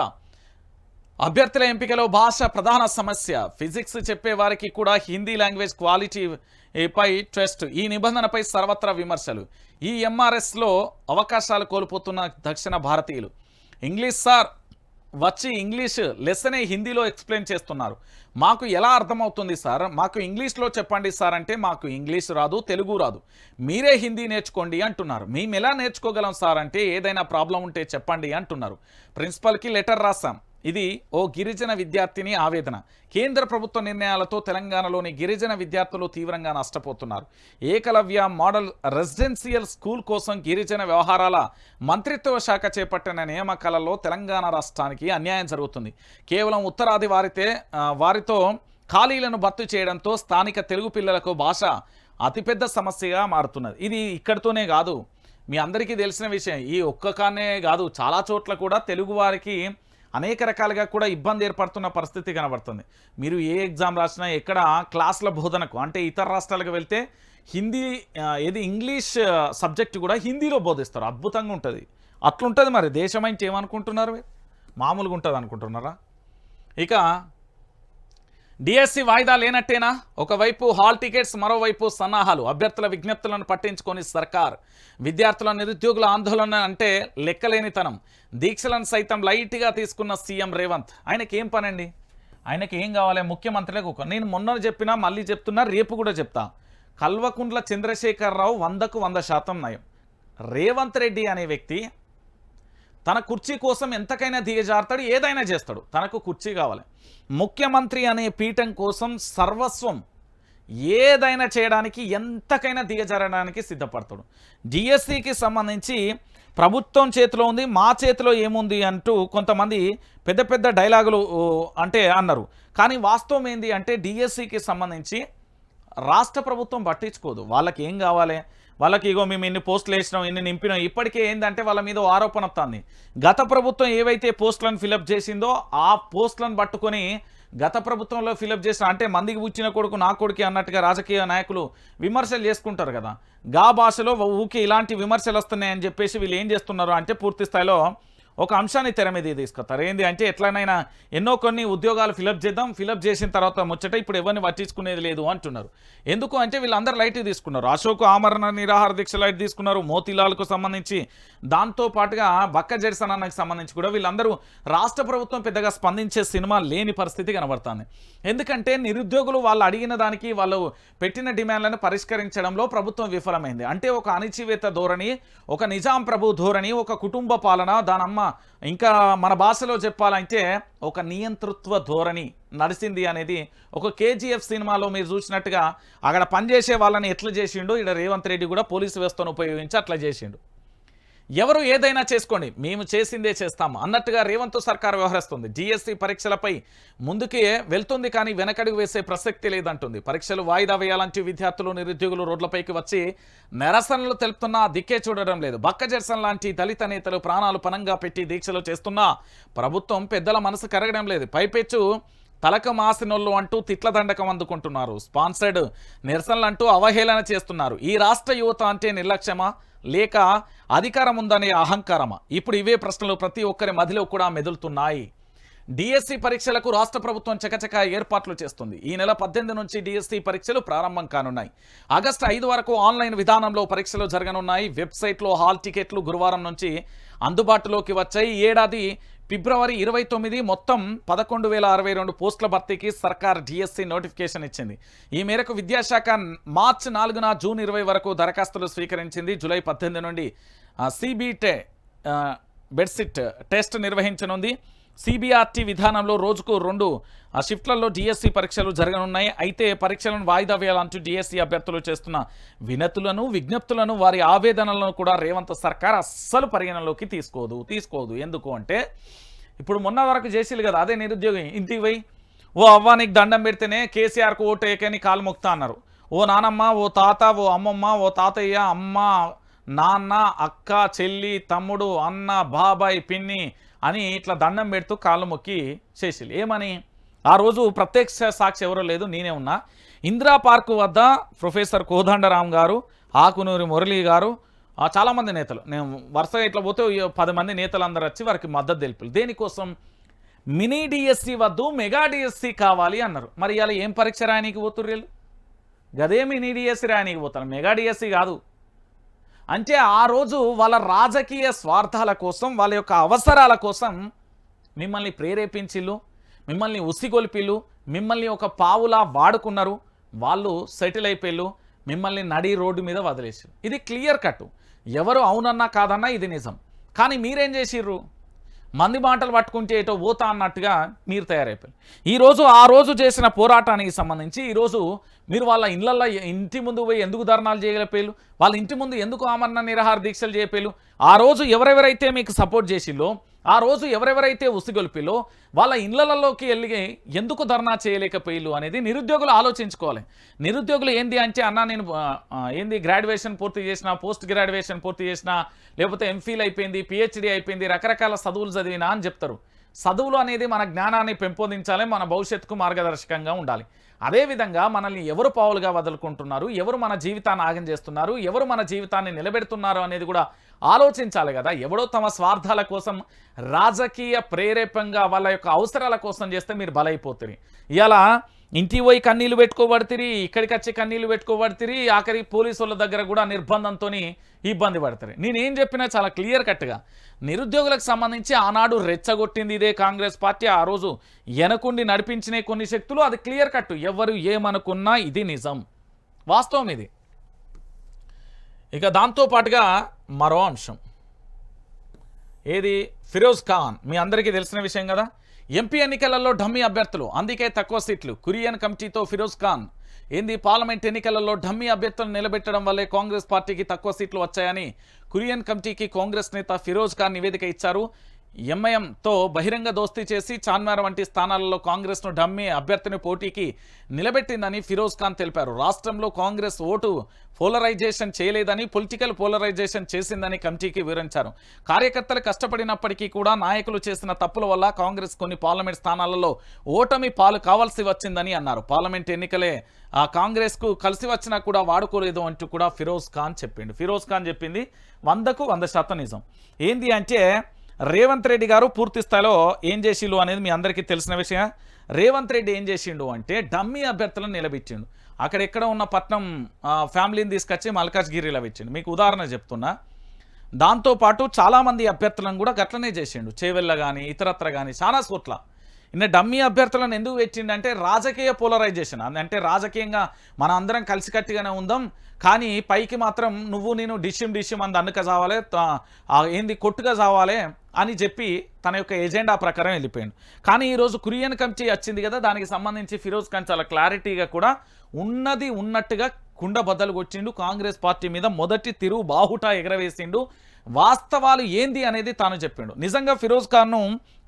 అభ్యర్థుల ఎంపికలో భాష ప్రధాన సమస్య, ఫిజిక్స్ చెప్పే వారికి కూడా హిందీ లాంగ్వేజ్ క్వాలిటీపై ట్రస్ట్, ఈ నిబంధనపై సర్వత్రా విమర్శలు, ఈ ఎంఆర్ఎస్లో అవకాశాలు కోల్పోతున్న దక్షిణ భారతీయులు, ఇంగ్లీష్ సార్ వచ్చి ఇంగ్లీష్ లెసనే హిందీలో ఎక్స్ప్లెయిన్ చేస్తున్నారు, మాకు ఎలా అర్థమవుతుంది సార్, మాకు ఇంగ్లీష్లో చెప్పండి సార్ అంటే మాకు ఇంగ్లీష్ రాదు, తెలుగు రాదు, మీరే హిందీ నేర్చుకోండి అంటున్నారు. మేము ఎలా నేర్చుకోగలం సార్ అంటే ఏదైనా ప్రాబ్లం ఉంటే చెప్పండి అంటున్నారు. ప్రిన్సిపల్కి లెటర్ రాస్తాం. ఇది ఓ గిరిజన విద్యార్థిని ఆవేదన. కేంద్ర ప్రభుత్వ నిర్ణయాలతో తెలంగాణలోని గిరిజన విద్యార్థులు తీవ్రంగా నష్టపోతున్నారు. ఏకలవ్య మోడల్ రెసిడెన్షియల్ స్కూల్ కోసం గిరిజన వ్యవహారాల మంత్రిత్వ శాఖ చేపట్టిన నియామకాలలో తెలంగాణ రాష్ట్రానికి అన్యాయం జరుగుతుంది. కేవలం ఉత్తరాది వారితో ఖాళీలను భర్తీ చేయడంతో స్థానిక తెలుగు పిల్లలకు భాష అతిపెద్ద సమస్యగా మారుతున్నది. ఇది ఇక్కడితోనే కాదు, మీ అందరికీ తెలిసిన విషయం. ఈ ఒక్కకానే కాదు, చాలా చోట్ల కూడా తెలుగు వారికి అనేక రకాలుగా కూడా ఇబ్బంది ఏర్పడుతున్న పరిస్థితి కనబడుతుంది. మీరు ఏ ఎగ్జామ్ రాసినా ఎక్కడ క్లాసుల బోధనకు అంటే ఇతర రాష్ట్రాలకు వెళ్తే హిందీ ఇంగ్లీష్ సబ్జెక్ట్ కూడా హిందీలో బోధిస్తారు. అద్భుతంగా ఉంటుంది. అట్లుంటుంది. మరి దేశం అంటే ఏమనుకుంటున్నారు? మామూలుగా ఉంటుంది అనుకుంటున్నారా? ఇక డిఎస్సి వాయిదా లేనట్టేనా? ఒకవైపు హాల్ టికెట్స్, మరోవైపు సన్నాహాలు, అభ్యర్థుల విజ్ఞప్తులను పట్టించుకొని సర్కార్, విద్యార్థుల నిరుద్యోగుల ఆందోళన అంటే లెక్కలేనితనం, దీక్షలను సైతం లైట్గా తీసుకున్న సీఎం రేవంత్. ఆయనకి ఏం పనండి? ఆయనకి ఏం కావాలి? ముఖ్యమంత్రులకు నేను మొన్న చెప్పినా మళ్ళీ చెప్తున్నా, రేపు కూడా చెప్తా. కల్వకుంట్ల చంద్రశేఖరరావు 100కు 100% నయం. రేవంత్ రెడ్డి అనే వ్యక్తి తన కుర్చీ కోసం ఎంతకైనా దిగజారుతాడు, ఏదైనా చేస్తాడు. తనకు కుర్చీ కావాలి. ముఖ్యమంత్రి అనే పీఠం కోసం సర్వస్వం ఏదైనా చేయడానికి ఎంతకైనా దిగజారడానికి సిద్ధపడతాడు. డిఎస్సికి సంబంధించి ప్రభుత్వం చేతిలో ఉంది, మా చేతిలో ఏముంది అంటూ కొంతమంది పెద్ద పెద్ద డైలాగులు అంటే అన్నారు. కానీ వాస్తవం ఏంది అంటే డిఎస్సికి సంబంధించి రాష్ట్ర ప్రభుత్వం పట్టించుకోదు. వాళ్ళకి ఏం కావాలి? వాళ్ళకి ఇగో మేము ఇన్ని పోస్టులు వేసినాం, ఇన్ని నింపినాం. ఇప్పటికే ఏంటంటే వాళ్ళ మీద ఆరోపణ వస్తుంది. గత ప్రభుత్వం ఏవైతే పోస్టులను ఫిలప్ చేసిందో ఆ పోస్టులను పట్టుకొని గత ప్రభుత్వంలో ఫిలప్ చేసిన అంటే మందికి పుచ్చిన కొడుకు నా కొడుకు అన్నట్టుగా రాజకీయ నాయకులు విమర్శలు చేసుకుంటారు కదా. గా భాషలో ఊకే ఇలాంటి విమర్శలు వస్తున్నాయని చెప్పేసి వీళ్ళు ఏం చేస్తున్నారు అంటే పూర్తి స్థాయిలో ఒక అంశాన్ని తెర మీద తీసుకొస్తారు. ఏంది అంటే ఎట్లనైనా ఎన్నో కొన్ని ఉద్యోగాలు ఫిలప్ చేద్దాం, ఫిలప్ చేసిన తర్వాత ముచ్చట ఇప్పుడు ఎవరిని పట్టించుకునేది లేదు అంటున్నారు. ఎందుకు అంటే వీళ్ళందరూ లైట్ తీసుకున్నారు. అశోక్ ఆమరణ నిరాహార దీక్ష లైట్ తీసుకున్నారు. మోతీలాల్కు సంబంధించి, దాంతో పాటుగా బక్క జెర్సన్ అన్నకి సంబంధించి కూడా వీళ్ళందరూ రాష్ట్ర ప్రభుత్వం పెద్దగా స్పందించే సినిమా లేని పరిస్థితి కనబడుతుంది. ఎందుకంటే నిరుద్యోగులు వాళ్ళు అడిగిన దానికి, వాళ్ళు పెట్టిన డిమాండ్లను పరిష్కరించడంలో ప్రభుత్వం విఫలమైంది. అంటే ఒక అణిచివేత ధోరణి, ఒక నిజాం ప్రభు ధోరణి, ఒక కుటుంబ పాలన, దానమ్మ ఇంకా మన భాషలో చెప్పాలంటే ఒక నియంతృత్వ ధోరణి నడిచింది అనేది ఒక కేజీఎఫ్ సినిమాలో మీరు చూసినట్టుగా అక్కడ పనిచేసే వాళ్ళని ఎట్లా చేసిండు, ఇక్కడ రేవంత్ రెడ్డి కూడా పోలీసు వ్యవస్థను ఉపయోగించి అట్లా చేసిండు. ఎవరు ఏదైనా చేసుకోండి, మేము చేసిందే చేస్తాము అన్నట్టుగా రేవంత్ సర్కార్ వ్యవహరిస్తుంది. డిఎస్సి పరీక్షలపై ముందుకే వెళ్తుంది కానీ వెనకడుగు వేసే ప్రసక్తి లేదంటుంది. పరీక్షలు వాయిదా వేయాలంటూ విద్యార్థులు, నిరుద్యోగులు రోడ్లపైకి వచ్చి నిరసనలు తెలుపుతున్నా దిక్కే చూడడం లేదు. బక్క జెర్సన్ లాంటి దళిత నేతలు ప్రాణాలు పణంగా పెట్టి దీక్షలు చేస్తున్నా ప్రభుత్వం పెద్దల మనసు కరగడం లేదు. పైపెచ్చు తలకు మాసినోళ్ళు అంటూ తిట్ల దండకం అందుకుంటున్నారు. స్పాన్సర్డ్ నిరసనలు అంటూ అవహేళన చేస్తున్నారు. ఈ రాష్ట్ర యువత అంటే నిర్లక్ష్యమా లేక అధికారం ఉందనే అహంకారమా? ఇప్పుడు ఇవే ప్రశ్నలు ప్రతి ఒక్కరి మధ్యలో కూడా మెదులుతున్నాయి. డిఎస్సి పరీక్షలకు రాష్ట్ర ప్రభుత్వం చకచక ఏర్పాట్లు చేస్తుంది. ఈ నెల 18 నుంచి డిఎస్సి పరీక్షలు ప్రారంభం కానున్నాయి. ఆగస్టు 5 వరకు ఆన్లైన్ విధానంలో పరీక్షలు జరగనున్నాయి. వెబ్సైట్లో హాల్ టికెట్లు గురువారం నుంచి అందుబాటులోకి వచ్చాయి. ఏడాది ఫిబ్రవరి 29 మొత్తం 11,062 పోస్టుల భర్తీకి సర్కార్ డిఎస్సి నోటిఫికేషన్ ఇచ్చింది. ఈ మేరకు విద్యాశాఖ మార్చి 4న జూన్ 20 వరకు దరఖాస్తులు స్వీకరించింది. జూలై 18 నుండి సిబిటే బెడ్సిట్ టెస్ట్ నిర్వహించనుంది. సిబిఆర్టీ విధానంలో రోజుకు 2 షిఫ్ట్లలో డిఎస్సి పరీక్షలు జరగనున్నాయి. అయితే పరీక్షలను వాయిదా వేయాలంటూ డిఎస్సి అభ్యర్థులు చేస్తున్న వినతులను, విజ్ఞప్తులను, వారి ఆవేదనలను కూడా రేవంత్ సర్కార్ అస్సలు పరిగణలోకి తీసుకోదు. ఎందుకు అంటే ఇప్పుడు మొన్న వరకు చేసిలు కదా, అదే నిరుద్యోగం ఇంటికి పోయి ఓ అవ్వ నీకు దండం పెడితేనే కేసీఆర్కు ఓటు వేయకని కాలు మొక్తా అన్నారు. ఓ నానమ్మ, ఓ తాత, ఓ అమ్మమ్మ, ఓ తాతయ్య, అమ్మ, నాన్న, అక్క, చెల్లి, తమ్ముడు, అన్న, బాబాయ్, పిన్ని అని ఇట్లా దండం పెడుతూ కాళ్ళు మొక్కి చేసిలు. ఏమని? ఆ రోజు ప్రత్యక్ష సాక్షి ఎవరో లేదు, నేనే ఉన్నా. ఇందిరా పార్కు వద్ద ప్రొఫెసర్ కోదండరామ్ గారు, ఆకునూరి మురళి గారు, చాలామంది నేతలు, నేను వరుసగా ఇట్లా పోతే 10 మంది నేతలు అందరూ వచ్చి వారికి మద్దతు తెలిపారు. దేనికోసం? మినీ డిఎస్సి వద్దు, మెగా డిఎస్సి కావాలి అన్నారు. మరి ఇలా ఏం పరీక్ష రాయనీకి పోతుర్రు వీళ్ళు? గదే మినీ డిఎస్సి రాయనీకి పోతారు, మెగా డిఎస్సి కాదు. అంటే ఆ రోజు వాళ్ళ రాజకీయ స్వార్థాల కోసం, వాళ్ళ యొక్క అవసరాల కోసం మిమ్మల్ని ప్రేరేపించిళ్ళు, మిమ్మల్ని ఉసిగొల్పిళ్ళు, మిమ్మల్ని ఒక పావులా వాడుకున్నారు. వాళ్ళు సెటిల్ అయిపోయిళ్ళు, మిమ్మల్ని నడి రోడ్డు మీద వదిలేసారు. ఇది క్లియర్ కట్. ఎవరు అవునన్నా కాదన్నా ఇది నిజం. కానీ మీరేం చేసిర్రు? మంది మాటలు పట్టుకుంటే ఏటో పోతా అన్నట్టుగా మీరు తయారైపోయారు. ఈరోజు ఆ రోజు చేసిన పోరాటానికి సంబంధించి ఈరోజు మీరు వాళ్ళ ఇళ్లల్లో ఇంటి ముందు పోయి ఎందుకు ధర్నాలు చేయలేకపోయారు? వాళ్ళ ఇంటి ముందు ఎందుకు ఆమరణ నిరాహార దీక్షలు చేయలేకపోయారు? ఆ రోజు ఎవరెవరైతే మీకు సపోర్ట్ చేసిల్లో, ఆ రోజు ఎవరెవరైతే ఉసిగొల్పిలో వాళ్ళ ఇళ్లలోకి వెళ్ళి ఎందుకు ధర్నా చేయలేకపోయిల్లు అనేది నిరుద్యోగులు ఆలోచించుకోవాలి. నిరుద్యోగులు ఏంది అంటే, అన్న నేను ఏంది గ్రాడ్యుయేషన్ పూర్తి చేసిన, పోస్ట్ గ్రాడ్యుయేషన్ పూర్తి చేసిన, లేకపోతే ఎంఫిల్ అయిపోయింది, పిహెచ్డి అయిపోయింది, రకరకాల చదువులు చదివినా అని చెప్తారు. చదువులు అనేది మన జ్ఞానాన్ని పెంపొందించాలి, మన భవిష్యత్తుకు మార్గదర్శకంగా ఉండాలి. అదేవిధంగా మనల్ని ఎవరు పావులుగా వదులుకుంటున్నారు, ఎవరు మన జీవితాన్ని ఆగం చేస్తున్నారు, ఎవరు మన జీవితాన్ని నిలబెడుతున్నారు అనేది కూడా ఆలోచించాలి కదా. ఎవడో తమ స్వార్థాల కోసం రాజకీయ ప్రేరేపంగా వాళ్ళ యొక్క అవసరాల కోసం చేస్తే మీరు బలైపోతారు. ఇలా ఇంటికి పోయి కన్నీళ్ళు పెట్టుకోబడుతుంది, ఇక్కడికి వచ్చి కన్నీళ్ళు పెట్టుకోబడుతుంది, ఆఖరి పోలీసు వాళ్ళ దగ్గర కూడా నిర్బంధంతో ఇబ్బంది పడతారు. నేనేం చెప్పినా చాలా క్లియర్ కట్గా నిరుద్యోగులకు సంబంధించి ఆనాడు రెచ్చగొట్టింది ఇదే కాంగ్రెస్ పార్టీ. ఆ రోజు వెనకుండి నడిపించిన కొన్ని శక్తులు, అది క్లియర్ కట్. ఎవరు ఏమనుకున్నా ఇది నిజం, వాస్తవం ఇది. ఇక దాంతోపాటుగా మరో అంశం ఏది? ఫిరోజ్ ఖాన్ మీ అందరికీ తెలిసిన విషయం కదా. ఎంపీ ఎన్నికలలో డమ్మీ అభ్యర్థులు, అందుకే తక్కువ సీట్లు. కురియన్ కమిటీతో ఫిరోజ్ ఖాన్ ఏంది? పార్లమెంట్ ఎన్నికలలో డమ్మీ అభ్యర్థులను నిలబెట్టడం వల్లే కాంగ్రెస్ పార్టీకి తక్కువ సీట్లు వచ్చాయని కురియన్ కమిటీకి కాంగ్రెస్ నేత ఫిరోజ్ ఖాన్ నివేదిక ఇచ్చారు. ఎంఐఎంతో బహిరంగ దోస్తీ చేసి చార్మినార్ వంటి స్థానాలలో కాంగ్రెస్ను డమ్మీ అభ్యర్థిని పోటీకి నిలబెట్టిందని ఫిరోజ్ ఖాన్ తెలిపారు. రాష్ట్రంలో కాంగ్రెస్ ఓటు పోలరైజేషన్ చేయలేదని, పొలిటికల్ పోలరైజేషన్ చేసిందని కమిటీకి వివరించారు. కార్యకర్తలు కష్టపడినప్పటికీ కూడా నాయకులు చేసిన తప్పుల వల్ల కాంగ్రెస్ కొన్ని పార్లమెంట్ స్థానాలలో ఓటమి పాలు కావాల్సి వచ్చిందని అన్నారు. పార్లమెంట్ ఎన్నికలే కాంగ్రెస్కు కలిసి వచ్చినా కూడా వాడుకోలేదు అంటూ కూడా ఫిరోజ్ ఖాన్ చెప్పిండు. ఫిరోజ్ ఖాన్ చెప్పింది 100% నిజం. ఏంది అంటే రేవంత్ రెడ్డి గారు పూర్తి స్థాయిలో ఏం చేసిండు అనేది మీ అందరికీ తెలిసిన విషయం. రేవంత్ రెడ్డి ఏం చేసిండు అంటే డమ్మీ అభ్యర్థులను నిలబెట్టిండు. అక్కడ ఎక్కడ ఉన్న పట్నం ఫ్యామిలీని తీసుకొచ్చి మల్కాజ్గిరిలో పెట్టిండు. మీకు ఉదాహరణ చెప్తున్నా. దాంతోపాటు చాలామంది అభ్యర్థులను కూడా గట్లనే చేసిండు. చేవెళ్ళ కానీ ఇతరత్ర కానీ చాలా చోట్ల. ఇన్న డమ్మీ అభ్యర్థులను ఎందుకు పెట్టిండంటే రాజకీయ పోలరైజేషన్. అంటే రాజకీయంగా మన అందరం కలిసికట్టుగానే ఉందాం, కానీ పైకి మాత్రం నువ్వు నేను డిష్యం అంది అన్నుక చావాలి, ఏంది కొట్టుగా చావాలి అని చెప్పి తన యొక్క ఎజెండా ప్రకారం వెళ్ళిపోయాడు. కానీ ఈరోజు కురియన్ కమిటీ వచ్చింది కదా, దానికి సంబంధించి ఫిరోజ్ ఖాన్ చాలా క్లారిటీగా కూడా ఉన్నది ఉన్నట్టుగా కుండ బద్దలు కొట్టిండు. కాంగ్రెస్ పార్టీ మీద మొదటి తిరుగు బాహుట ఎగరవేసిండు. వాస్తవాలు ఏంది అనేది తాను చెప్పిండు. నిజంగా ఫిరోజ్ ఖాన్ను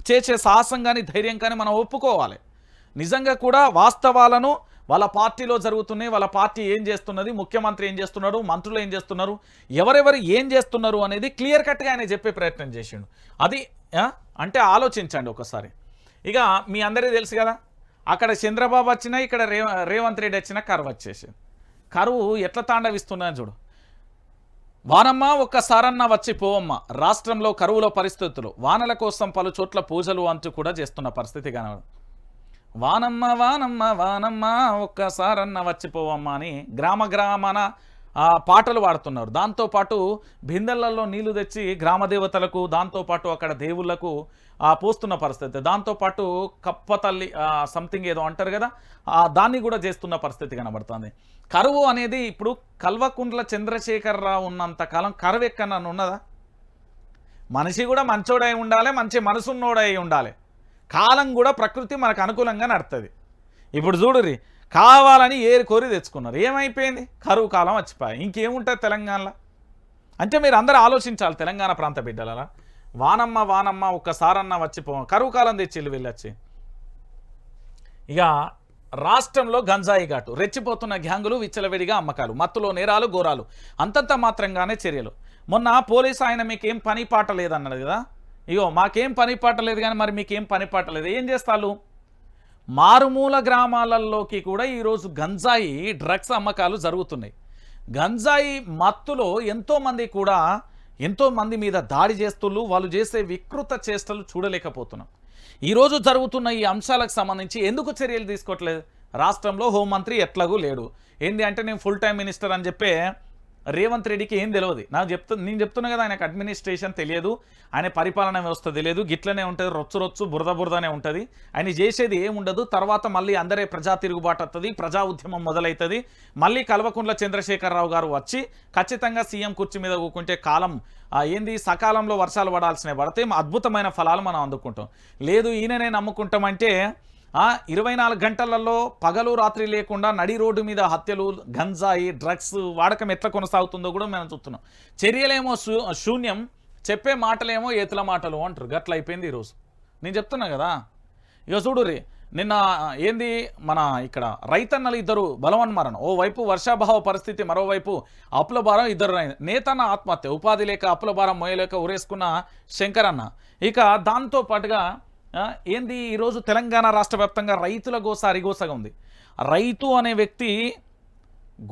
చేసే సాహసం కానీ ధైర్యం కానీ మనం ఒప్పుకోవాలి. నిజంగా కూడా వాస్తవాలను వాళ్ళ పార్టీలో జరుగుతున్నాయి, వాళ్ళ పార్టీ ఏం చేస్తున్నది, ముఖ్యమంత్రి ఏం చేస్తున్నారు, మంత్రులు ఏం చేస్తున్నారు, ఎవరెవరు ఏం చేస్తున్నారు అనేది క్లియర్ కట్గా ఆయన చెప్పే ప్రయత్నం చేసిండు. అది అంటే ఆలోచించండి ఒకసారి. ఇక మీ అందరికీ తెలుసు కదా, అక్కడ చంద్రబాబు వచ్చినా ఇక్కడ రేవంత్ రెడ్డి వచ్చినా కరువు వచ్చేసింది. కరువు ఎట్లా తాండవిస్తున్నా చూడు. వానమ్మ ఒక్కసారన్నా వచ్చి పోవమ్మ, రాష్ట్రంలో కరువుల పరిస్థితులు, వానల కోసం పలు చోట్ల పూజలు అంటూ కూడా చేస్తున్న పరిస్థితి కనబడు. వానమ్మ వానమ్మ వానమ్మ ఒక్కసారన్నా వచ్చిపోవమ్మ అని గ్రామాన పాటలు పాడుతున్నారు. దాంతోపాటు బిందెలలో నీళ్లు తెచ్చి గ్రామ దేవతలకు, దాంతోపాటు అక్కడ దేవుళ్లకు పోస్తున్న పరిస్థితి. దాంతోపాటు కప్పతల్లి సంథింగ్ ఏదో అంటారు కదా, దాన్ని కూడా చేస్తున్న పరిస్థితి కనబడుతుంది. కరువు అనేది ఇప్పుడు కల్వకుంట్ల చంద్రశేఖరరావు ఉన్నంత కాలం కరువు ఎక్కడన్నా ఉన్నదా? మనిషి కూడా మంచోడై ఉండాలి, మంచి మనసున్నోడై ఉండాలి. కాలం కూడా ప్రకృతి మనకు అనుకూలంగా నడుతుంది. ఇప్పుడు చూడుర్రి, కావాలని ఏరి కోరి తెచ్చుకున్నారు, ఏమైపోయింది? కరువు కాలం వచ్చిపోయి ఇంకేముంటుంది తెలంగాణలో? అంటే మీరు అందరూ ఆలోచించాలి. తెలంగాణ ప్రాంత బిడ్డలలా వానమ్మ వానమ్మ ఒక్కసారన్నా వచ్చిపో, కరువు కాలం తెచ్చి వెళ్ళొచ్చి. ఇక రాష్ట్రంలో గంజాయి ఘాటు, రెచ్చిపోతున్న గ్యాంగులు, విచ్చలవిడిగా అమ్మకాలు, మత్తులో నేరాలు ఘోరాలు, అంతంత మాత్రంగానే చర్యలు. మొన్న పోలీసు ఆయన మీకేం పని పాట లేదన్నది కదా, ఇగో మాకేం పని పాట లేదు కానీ మరి మీకేం పని పాట లేదు, ఏం చేస్తారు? మారుమూల గ్రామాలలోకి కూడా ఈరోజు గంజాయి డ్రగ్స్ అమ్మకాలు జరుగుతున్నాయి. గంజాయి మత్తులో ఎంతోమంది మీద దాడి చేస్తుళ్ళు, వాళ్ళు చేసే వికృత చేష్టలు చూడలేకపోతున్నాం. ఈరోజు జరుగుతున్న ఈ అంశాలకు సంబంధించి ఎందుకు చర్యలు తీసుకోవట్లేదు? రాష్ట్రంలో హోంమంత్రి ఎట్లాగూ లేడు. ఏంది అంటే నేను ఫుల్ టైం మినిస్టర్ అని చెప్పే రేవంత్ రెడ్డికి ఏం తెలియదు. నేను చెప్తున్నా కదా, ఆయనకు అడ్మినిస్ట్రేషన్ తెలియదు, ఆయన పరిపాలన వ్యవస్థ తెలియదు, గిట్లనే ఉంటుంది, రొచ్చు బురదనే ఉంటుంది. ఆయన చేసేది ఏముండదు. తర్వాత మళ్ళీ అందరే ప్రజా తిరుగుబాటు వస్తుంది, ప్రజా ఉద్యమం మొదలవుతుంది. మళ్ళీ కల్వకుంట్ల చంద్రశేఖరరావు గారు వచ్చి ఖచ్చితంగా సీఎం కుర్చీ మీద కూకుంటే కాలం సకాలంలో వర్షాలు పడాల్సినవి పడితే అద్భుతమైన ఫలాలు మనం అందుకుంటాం. లేదు ఈయననే నమ్ముకుంటామంటే 24 గంటలలో పగలు రాత్రి లేకుండా నడి రోడ్డు మీద హత్యలు, గంజాయి, డ్రగ్స్ వాడకం ఎట్లా కొనసాగుతుందో కూడా మనం చూస్తున్నాం. చర్యలేమో శూన్యం, చెప్పే మాటలేమో ఏతుల మాటలు అంటారు. గట్ల అయిపోయింది ఈరోజు. నేను చెప్తున్నా కదా, ఇక చూడుర్రి, నిన్న ఏంది మన ఇక్కడ రైతన్నలు ఇద్దరు బలవన్మరణం. ఓవైపు వర్షాభావ పరిస్థితి, మరోవైపు అప్పుల భారం. ఇద్దరు నేతన్న ఆత్మహత్య, ఉపాధి లేక అప్పుల భారం మోయలేక ఊరేసుకున్న శంకరన్న. ఇక దాంతో పాటుగా ఏంది ఈరోజు తెలంగాణ రాష్ట్ర వ్యాప్తంగా రైతుల గోస అరిగోసగా ఉంది. రైతు అనే వ్యక్తి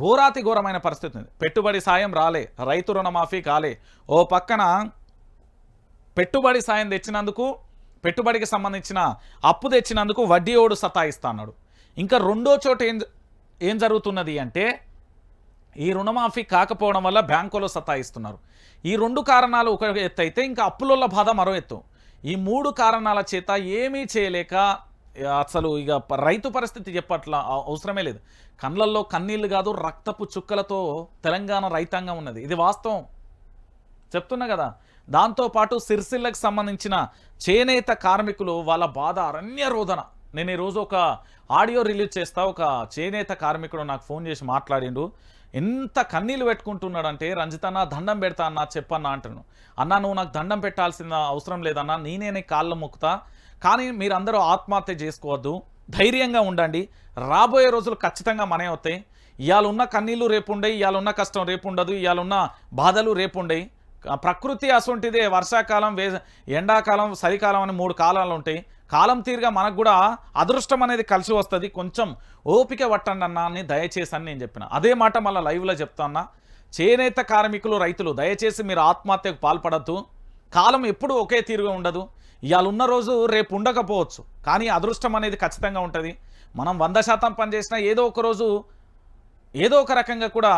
ఘోరాతి ఘోరమైన పరిస్థితి ఉంది. పెట్టుబడి సాయం రాలే, రైతు రుణమాఫీ కాలే. ఓ పక్కన పెట్టుబడి సాయం తెచ్చినందుకు, పెట్టుబడికి సంబంధించిన అప్పు తెచ్చినందుకు వడ్డీ ఓడు సతాయిస్తా అన్నాడు. ఇంకా రెండో చోట ఏం జరుగుతున్నది అంటే ఈ రుణమాఫీ కాకపోవడం వల్ల బ్యాంకులో సతాయిస్తున్నారు. ఈ రెండు కారణాలు ఒక ఎత్తు అయితే ఇంకా అప్పుల బాధ మరో ఎత్తు. ఈ 3 కారణాల చేత ఏమీ చేయలేక అసలు ఇక రైతు పరిస్థితి చెప్పట్ల అవసరమే లేదు. కళ్ళల్లో కన్నీళ్లు కాదు, రక్తపు చుక్కలతో తెలంగాణ రైతాంగం ఉన్నది. ఇది వాస్తవం చెప్తున్నా కదా. దాంతోపాటు సిరిసిల్లకు సంబంధించిన చేనేత కార్మికులు వాళ్ళ బాధ అరణ్య రోదన. నేను ఈరోజు ఒక ఆడియో రిలీజ్ చేస్తా. ఒక చేనేత కార్మికుడు నాకు ఫోన్ చేసి మాట్లాడిండు. ఎంత కన్నీళ్ళు పెట్టుకుంటున్నాడంటే, రంజితన్న దండం పెడతా అన్నా, చెప్పన్నా అంటున్నాను. అన్నా నువ్వు నాకు దండం పెట్టాల్సిన అవసరం లేదన్నా, నేనే కాళ్ళ మొక్కుతా, కానీ మీరందరూ ఆత్మహత్య చేసుకోవద్దు, ధైర్యంగా ఉండండి, రాబోయే రోజులు ఖచ్చితంగా మనే వస్తాయి. ఇవాళ ఉన్న కన్నీళ్ళు రేపు ఉండయి, ఇవాళ ఉన్న కష్టం రేపు ఉండదు, ఇవాళ ఉన్న బాధలు రేపు ఉండయి. ప్రకృతి అసొంటిదే. వర్షాకాలం, ఎండాకాలం, చలికాలం అని 3 కాలాలు ఉంటాయి. కాలం తీరుగా మనకు కూడా అదృష్టం అనేది కలిసి వస్తుంది. కొంచెం ఓపిక పట్టండి అన్నా అని దయచేసి అని నేను చెప్పిన. అదే మాట మళ్ళీ లైవ్లో చెప్తా అన్నా. చేనేత కార్మికులు, రైతులు దయచేసి మీరు ఆత్మహత్యకు పాల్పడద్దు. కాలం ఎప్పుడు ఒకే తీరుగా ఉండదు. ఇవాళ ఉన్న రోజు రేపు ఉండకపోవచ్చు, కానీ అదృష్టం అనేది ఖచ్చితంగా ఉంటుంది. మనం 100% పనిచేసినా ఏదో ఒక రోజు ఏదో ఒక రకంగా కూడా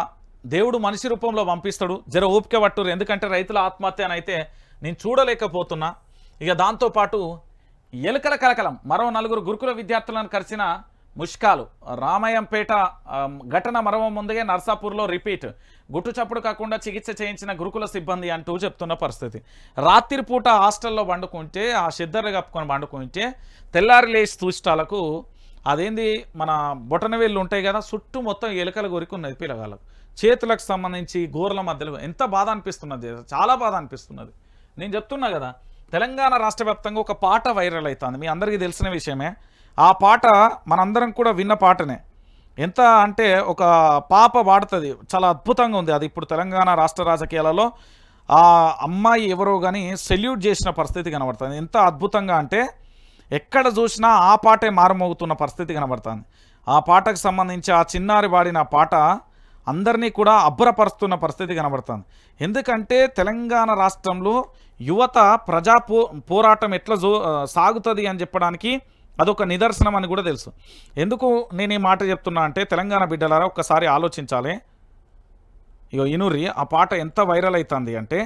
దేవుడు మనిషి రూపంలో పంపిస్తాడు. జర ఓపిక పట్టురు. ఎందుకంటే రైతుల ఆత్మహత్య అయితే నేను చూడలేకపోతున్నా. ఇక దాంతోపాటు ఎలుకల కలకలం, మరో 4 గురుకుల విద్యార్థులను కరిచిన ముష్కాలు. రామయ్యంపేట ఘటన మరవ ముందుగా నర్సాపూర్లో రిపీట్. గుట్టు చప్పుడు కాకుండా చికిత్స చేయించిన గురుకుల సిబ్బంది అంటూ చెప్తున్న పరిస్థితి. రాత్రిపూట హాస్టల్లో పండుకుంటే, ఆ షెద్దర్లు కప్పుకొని పండుకుంటే తెల్లారి లేచి చూష్టాలకు అదేంది మన బొటనవేళ్ళు ఉంటాయి కదా, చుట్టూ మొత్తం ఎలుకలు కొరికున్నది పిల్లగాళ్ళకు. చేతులకు సంబంధించి గోర్ల మధ్యలో ఎంత బాధ అనిపిస్తున్నది, చాలా బాధ అనిపిస్తున్నది. నేను చెప్తున్నా కదా, తెలంగాణ రాష్ట్ర వ్యాప్తంగా ఒక పాట వైరల్ అవుతుంది, మీ అందరికీ తెలిసిన విషయమే. ఆ పాట మనందరం కూడా విన్న పాటనే. ఎంత అంటే ఒక పాప పాడుతుంది, చాలా అద్భుతంగా ఉంది అది. ఇప్పుడు తెలంగాణ రాష్ట్ర రాజకీయాలలో ఆ అమ్మాయి ఎవరో కానీ సెల్యూట్ చేసిన పరిస్థితి కనబడుతుంది. ఎంత అద్భుతంగా అంటే ఎక్కడ చూసినా ఆ పాటే మారుమోగుతున్న పరిస్థితి కనబడుతుంది. ఆ పాటకు సంబంధించి ఆ చిన్నారి పాడిన పాట అందరినీ కూడా అబ్బురపరుస్తున్న పరిస్థితి కనబడుతుంది. ఎందుకంటే తెలంగాణ రాష్ట్రంలో యువత ప్రజా పోరాటం ఎట్లా సాగుతుంది అని చెప్పడానికి అదొక నిదర్శనం అని కూడా తెలుసు. ఎందుకు నేను ఈ మాట చెప్తున్నా అంటే, తెలంగాణ బిడ్డలారా ఒక్కసారి ఆలోచించాలి. ఇగో ఇనురి ఆ పాట ఎంత వైరల్ అవుతుంది అంటే,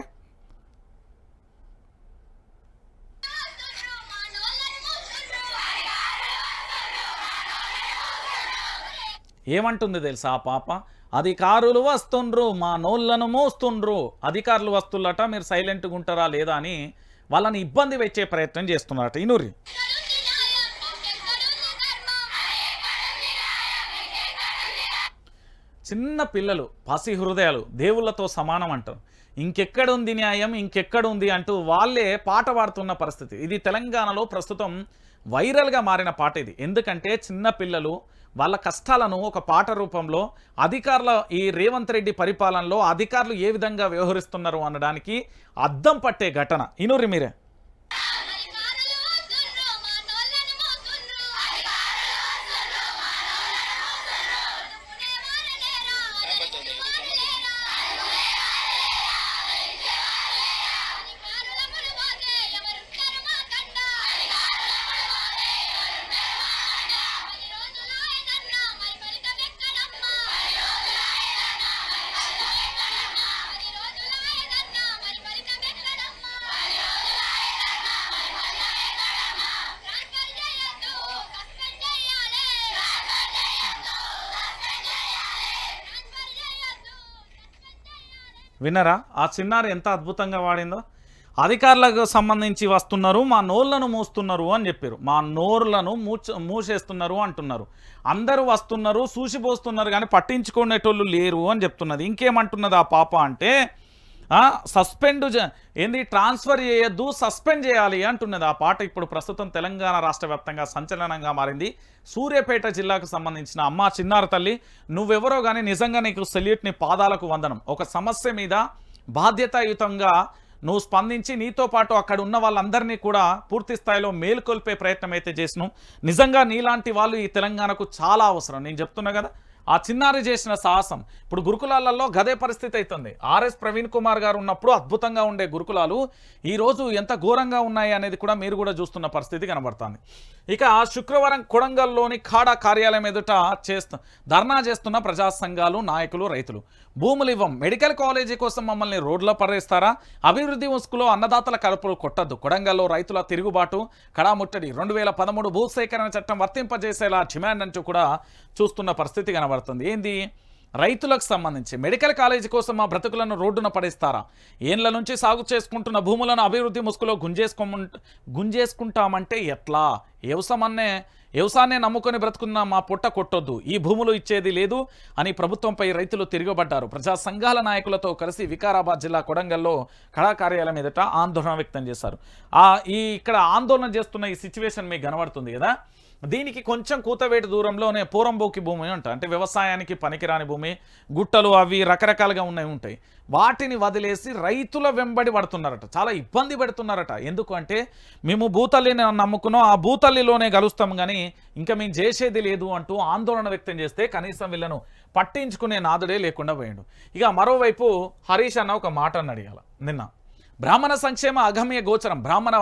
ఏమంటుంది తెలుసా ఆ పాప? అధికారులు వస్తుండ్రు, మా నోళ్లను మోస్తుండ్రు. అధికారులు వస్తున్నట, మీరు సైలెంట్గా ఉంటారా లేదా అని వాళ్ళని ఇబ్బంది పెట్టే ప్రయత్నం చేస్తున్నారట. ఇనురి చిన్న పిల్లలు, పసి హృదయాలు దేవుళ్ళతో సమానం అంటారు. ఇంకెక్కడుంది న్యాయం, ఇంకెక్కడుంది అంటూ వాళ్ళే పాట పాడుతున్న పరిస్థితి. ఇది తెలంగాణలో ప్రస్తుతం వైరల్గా మారిన పాట ఇది. ఎందుకంటే చిన్న పిల్లలు వాళ్ళ కష్టాలను ఒక పాట రూపంలో అధికారుల ఈ రేవంత్ రెడ్డి పరిపాలనలో అధికారులు ఏ విధంగా వ్యవహరిస్తున్నారు అనడానికి అద్దం పట్టే ఘటన. ఇనురి మీరే. విన్నరా ఆ చిన్నారి ఎంత అద్భుతంగా వాడిందో? అధికారులకు సంబంధించి వస్తున్నారు, మా నోళ్లను మూస్తున్నారు అని చెప్పారు. మా నోర్లను మూసేస్తున్నారు అంటున్నారు. అందరూ వస్తున్నారు, చూసిపోస్తున్నారు, కానీ పట్టించుకునేటోళ్ళు లేరు అని చెప్తున్నది. ఇంకేమంటున్నది ఆ పాప అంటే, సస్పెండ్ ఏంది, ట్రాన్స్ఫర్ చేయొద్దు, సస్పెండ్ చేయాలి అంటున్నది ఆ పాట. ఇప్పుడు ప్రస్తుతం తెలంగాణ రాష్ట్ర వ్యాప్తంగా సంచలనంగా మారింది. సూర్యాపేట జిల్లాకు సంబంధించిన అమ్మ చిన్నారి తల్లి, నువ్వెవరో కానీ నిజంగా నీకు సెల్యూట్, నీ పాదాలకు వందనం. ఒక సమస్య మీద బాధ్యతాయుతంగా నువ్వు స్పందించి నీతో పాటు అక్కడ ఉన్న వాళ్ళందరినీ కూడా పూర్తి స్థాయిలో మేలుకొల్పే ప్రయత్నం అయితే చేసినావు. నిజంగా నీలాంటి వాళ్ళు ఈ తెలంగాణకు చాలా అవసరం. నేను చెప్తున్నా కదా, ఆ చిన్నారి చేసిన సాహసం. ఇప్పుడు గురుకులాలలో గదే పరిస్థితి అవుతుంది. ఆర్ఎస్ ప్రవీణ్ కుమార్ గారు ఉన్నప్పుడు అద్భుతంగా ఉండే గురుకులాలు ఈరోజు ఎంత ఘోరంగా ఉన్నాయి అనేది కూడా మీరు కూడా చూస్తున్న పరిస్థితి కనబడుతుంది. ఇక శుక్రవారం కొడంగల్లోని ఖాడా కార్యాలయం ఎదుట ధర్నా చేస్తున్న ప్రజా సంఘాలు, నాయకులు, రైతులు. భూములు ఇవ్వం, మెడికల్ కాలేజీ కోసం మమ్మల్ని రోడ్లో పడేస్తారా, అభివృద్ధి ముసుగులో అన్నదాతల కడుపులు కొట్టద్దు, కొడంగల్లో రైతుల తిరుగుబాటు, కడాముట్టడి, 2013 భూసేకరణ చట్టం వర్తింపజేసేలా డిమాండ్ అంటూ కూడా చూస్తున్న పరిస్థితి కనబడుతుంది. ఏంది, రైతులకు సంబంధించి మెడికల్ కాలేజీ కోసం మా బ్రతుకులను రోడ్డున పడేస్తారా, ఏండ్ల నుంచి సాగు చేసుకుంటున్న భూములను అభివృద్ధి ముసుగులో గుంజేసుకుంటామంటే ఎట్లా, వ్యవసాయాన్ని నమ్ముకొని బ్రతుకున్న మా పొట్ట కొట్టొద్దు, ఈ భూములు ఇచ్చేది లేదు అని ప్రభుత్వంపై రైతులు తిరగబడ్డారు. ప్రజా సంఘాల నాయకులతో కలిసి వికారాబాద్ జిల్లా కొడంగల్లో కళా కార్యాలయం ఎదుట ఆందోళన వ్యక్తం చేశారు. ఇక్కడ ఆందోళన చేస్తున్న ఈ సిచ్యువేషన్ మీకు కనబడుతుంది కదా, దీనికి కొంచెం కూతవేటు దూరంలోనే పోరంబోకి భూమి ఉంటాయి, అంటే వ్యవసాయానికి పనికిరాని భూమి, గుట్టలు అవి రకరకాలుగా ఉంటాయి. వాటిని వదిలేసి రైతుల వెంబడి పడుతున్నారట, చాలా ఇబ్బంది పెడుతున్నారట. ఎందుకంటే మేము భూతల్లిని నమ్ముకున్నాం, ఆ భూతల్లిలోనే గలుస్తాం, కానీ ఇంకా మేము చేసేది లేదు అంటూ ఆందోళన వ్యక్తం చేస్తే కనీసం వీళ్ళను పట్టించుకునే నాదుడే లేకుండా పోయాడు. ఇక మరోవైపు హరీష్ అన్న ఒక మాట అడిగాల నిన్న, బ్రాహ్మణ సంక్షేమ అగమ్య గోచరం. బ్రాహ్మణ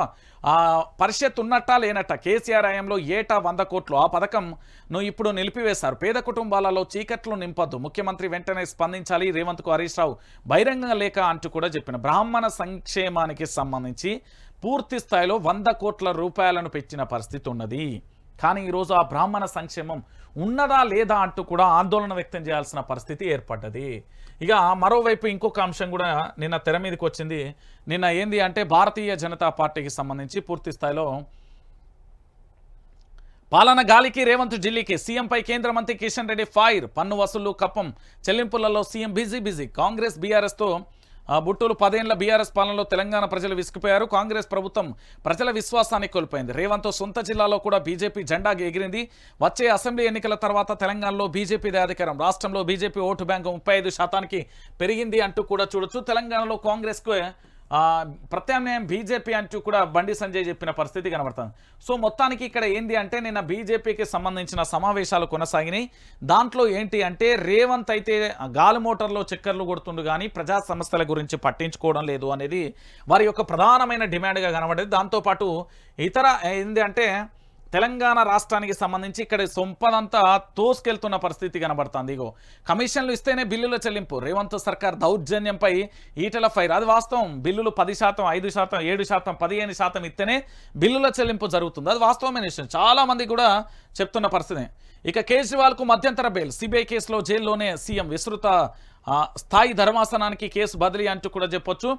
పరిషత్ ఉన్నట్టా లేనట్ట. కేసీఆర్ హయాంలో ఏటా 100 కోట్లు. ఆ పథకంను ఇప్పుడు నిలిపివేశారు. పేద కుటుంబాలలో చీకట్లు నింపొద్దు. ముఖ్యమంత్రి వెంటనే స్పందించాలి. రేవంత్కు హరీష్ రావు బహిరంగ లేఖ అంటూ కూడా చెప్పిన. బ్రాహ్మణ సంక్షేమానికి సంబంధించి పూర్తి స్థాయిలో 100 కోట్ల రూపాయలను పెట్టిన పరిస్థితి ఉన్నది. కానీ ఈరోజు ఆ బ్రాహ్మణ సంక్షేమం ఉన్నదా లేదా అంటూ కూడా ఆందోళన వ్యక్తం చేయాల్సిన పరిస్థితి ఏర్పడ్డది. ఇక మరోవైపు ఇంకొక అంశం కూడా నిన్న తెర మీదకి వచ్చింది. నిన్న ఏంది అంటే భారతీయ జనతా పార్టీకి సంబంధించి పూర్తి స్థాయిలో పాలన గాలికి రేవంత్ ఢిల్లీకి. సీఎంపై కేంద్ర మంత్రి కిషన్ రెడ్డి ఫైర్. పన్ను వసూళ్లు కప్పం చెల్లింపులలో సీఎం బిజీ. కాంగ్రెస్ బీఆర్ఎస్తో బుట్టూలు. 10 ఏళ్ల బీఆర్ఎస్ పాలనలో తెలంగాణ ప్రజలు విసిగిపోయారు. కాంగ్రెస్ ప్రభుత్వం ప్రజల విశ్వాసాన్ని కోల్పోయింది. రేవంత్ సొంత జిల్లాలో కూడా బీజేపీ జెండా ఎగిరింది. వచ్చే అసెంబ్లీ ఎన్నికల తర్వాత తెలంగాణలో బీజేపీదే అధికారం. రాష్ట్రంలో బీజేపీ ఓటు బ్యాంకు 35% పెరిగింది అంటూ కూడా చూడొచ్చు. తెలంగాణలో కాంగ్రెస్కు ప్రత్యామ్నాయం బీజేపీ అంటూ కూడా బండి సంజయ్ చెప్పిన పరిస్థితి కనబడుతుంది. సో మొత్తానికి ఇక్కడ ఏంది అంటే నిన్న బీజేపీకి సంబంధించిన సమావేశాలు కొనసాగినాయి. దాంట్లో ఏంటి అంటే రేవంత్ అయితే గాలి మోటార్లో చక్కర్లు కొడుతుండు కానీ ప్రజా సమస్యల గురించి పట్టించుకోవడం లేదు అనేది వారి యొక్క ప్రధానమైన డిమాండ్గా కనబడేది. దాంతోపాటు ఇతర ఏంది అంటే తెలంగాణ రాష్ట్రానికి సంబంధించి ఇక్కడ సొంపదంతా తోసుకెళ్తున్న పరిస్థితి కనబడుతుంది. ఇగో కమిషన్లు ఇస్తేనే బిల్లుల చెల్లింపు. రేవంత్ సర్కార్ దౌర్జన్యంపై ఈటల ఫైర్. అది వాస్తవం. బిల్లులు 10%, 5%, 7%, 15% ఇస్తేనే బిల్లుల చెల్లింపు జరుగుతుంది. అది వాస్తవమైన విషయం. చాలామంది కూడా చెప్తున్న పరిస్థితి. ఇక కేజ్రీవాల్కు మధ్యంతర బెయిల్. సిబిఐ కేసులో జైల్లోనే సీఎం. విస్తృత స్థాయి ధర్మాసనానికి కేసు బదిలీ అంటూ కూడా చెప్పొచ్చు.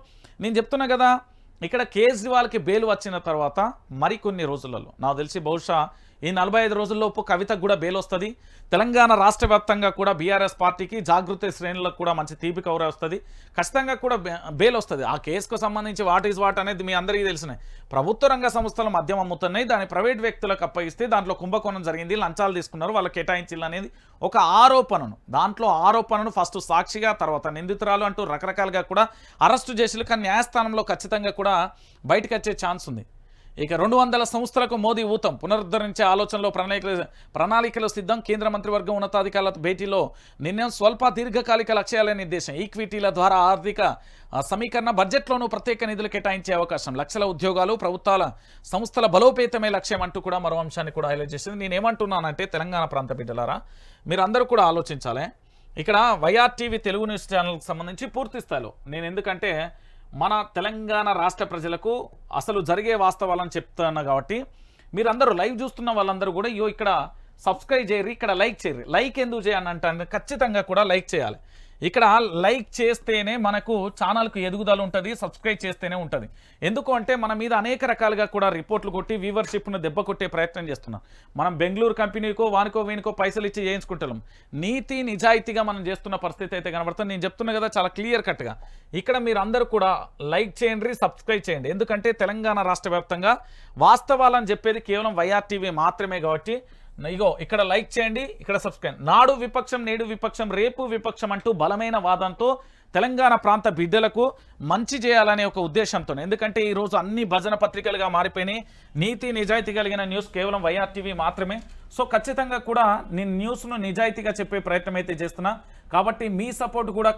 నేను చెప్తున్నా కదా, ఇక్కడ కేజ్రీవాల్కి బెయిల్ వచ్చిన తర్వాత మరికొన్ని రోజులలో నాకు తెలిసి బహుశా ఈ 45 రోజుల్లోపు కవితకు కూడా బెయిల్ వస్తుంది. తెలంగాణ రాష్ట్ర వ్యాప్తంగా కూడా బీఆర్ఎస్ పార్టీకి జాగృతి శ్రేణులకు కూడా మంచి తీపి కౌర వస్తుంది. ఖచ్చితంగా కూడా బెయిల్ వస్తుంది. ఆ కేసుకు సంబంధించి వాట్ ఈజ్ వాట్ అనేది మీ అందరికీ తెలిసినాయి. ప్రభుత్వ రంగ సంస్థలు మద్యం అమ్ముతున్నాయి, దాన్ని ప్రైవేట్ వ్యక్తులకు అప్పగిస్తే దాంట్లో కుంభకోణం జరిగింది, లంచాలు తీసుకున్నారు, వాళ్ళకి కేటాయించాలి అనేది ఒక ఆరోపణను. దాంట్లో ఆరోపణను ఫస్ట్ సాక్షిగా, తర్వాత నిందితురాలు అంటూ రకరకాలుగా కూడా అరెస్టు చేసి కానీ న్యాయస్థానంలో ఖచ్చితంగా కూడా బయటకు వచ్చే ఛాన్స్ ఉంది. ఇక 200 సంస్థలకు మోదీ ఊతం. పునరుద్ధరించే ఆలోచనలో ప్రణాళికలు సిద్ధం. కేంద్ర మంత్రివర్గం ఉన్నతాధికారుల భేటీలో నిర్ణయం. స్వల్ప దీర్ఘకాలిక లక్ష్యాల నిర్దేశం. ఈక్విటీల ద్వారా ఆర్థిక సమీకరణ. బడ్జెట్లోనూ ప్రత్యేక నిధులు కేటాయించే అవకాశం. లక్షల ఉద్యోగాలు. ప్రభుత్వాల సంస్థల బలోపేతమే లక్ష్యం అంటూ కూడా మరో అంశాన్ని కూడా హైలైట్ చేసింది. నేనేమంటున్నానంటే తెలంగాణ ప్రాంత బిడ్డలారా, మీరు అందరూ కూడా ఆలోచించాలి. ఇక్కడ వైఆర్టీవీ తెలుగు న్యూస్ ఛానల్కి సంబంధించి పూర్తి స్థాయిలో నేను ఎందుకంటే మన తెలంగాణ రాష్ట్ర ప్రజలకు అసలు జరిగే వాస్తవాలను చెప్తున్నా కాబట్టి మీరందరూ లైవ్ చూస్తున్న వాళ్ళందరూ కూడా ఇక్కడ సబ్స్క్రైబ్ చేయరు, ఇక్కడ లైక్ చేయరు. లైక్ ఎందుకు చేయని అంటే ఖచ్చితంగా కూడా లైక్ చేయాలి. ఇక్కడ లైక్ చేస్తేనే మనకు ఛానల్కు ఎదుగుదల ఉంటుంది, సబ్స్క్రైబ్ చేస్తేనే ఉంటుంది. ఎందుకు అంటే మన మీద అనేక రకాలుగా కూడా రిపోర్ట్లు కొట్టి వ్యూవర్షిప్ను దెబ్బ కొట్టే ప్రయత్నం చేస్తున్నాం. మనం బెంగళూరు కంపెనీకో వానికో వీనికో పైసలు ఇచ్చి చేయించుకుంటున్నాం. నీతి నిజాయితీగా మనం చేస్తున్న పరిస్థితి అయితే కనబడుతుంది. నేను చెప్తున్నా కదా చాలా క్లియర్ కట్గా. ఇక్కడ మీరు అందరూ కూడా లైక్ చేయండి, సబ్స్క్రైబ్ చేయండి. ఎందుకంటే తెలంగాణ రాష్ట్ర వ్యాప్తంగా వాస్తవాలను చెప్పేది కేవలం వైఆర్టీవీ మాత్రమే కాబట్టి ఇగో ఇక్కడ లైక్ చేయండి, ఇక్కడ సబ్స్క్రైబ్. నాడు విపక్షం, నేడు విపక్షం, రేపు విపక్షం అంటూ బలమైన వాదంతో తెలంగాణ ప్రాంత బిడ్డలకు మంచి చేయాలనే ఒక ఉద్దేశంతో. ఎందుకంటే ఈరోజు అన్ని భజన పత్రికలుగా మారిపోయినాయి. నీతి నిజాయితీ కలిగిన న్యూస్ కేవలం వైఆర్టీవీ మాత్రమే. సో ఖచ్చితంగా కూడా నేను న్యూస్ను నిజాయితీగా చెప్పే ప్రయత్నం అయితే చేస్తున్నా. కాబట్టి మీ సపోర్ట్ కూడా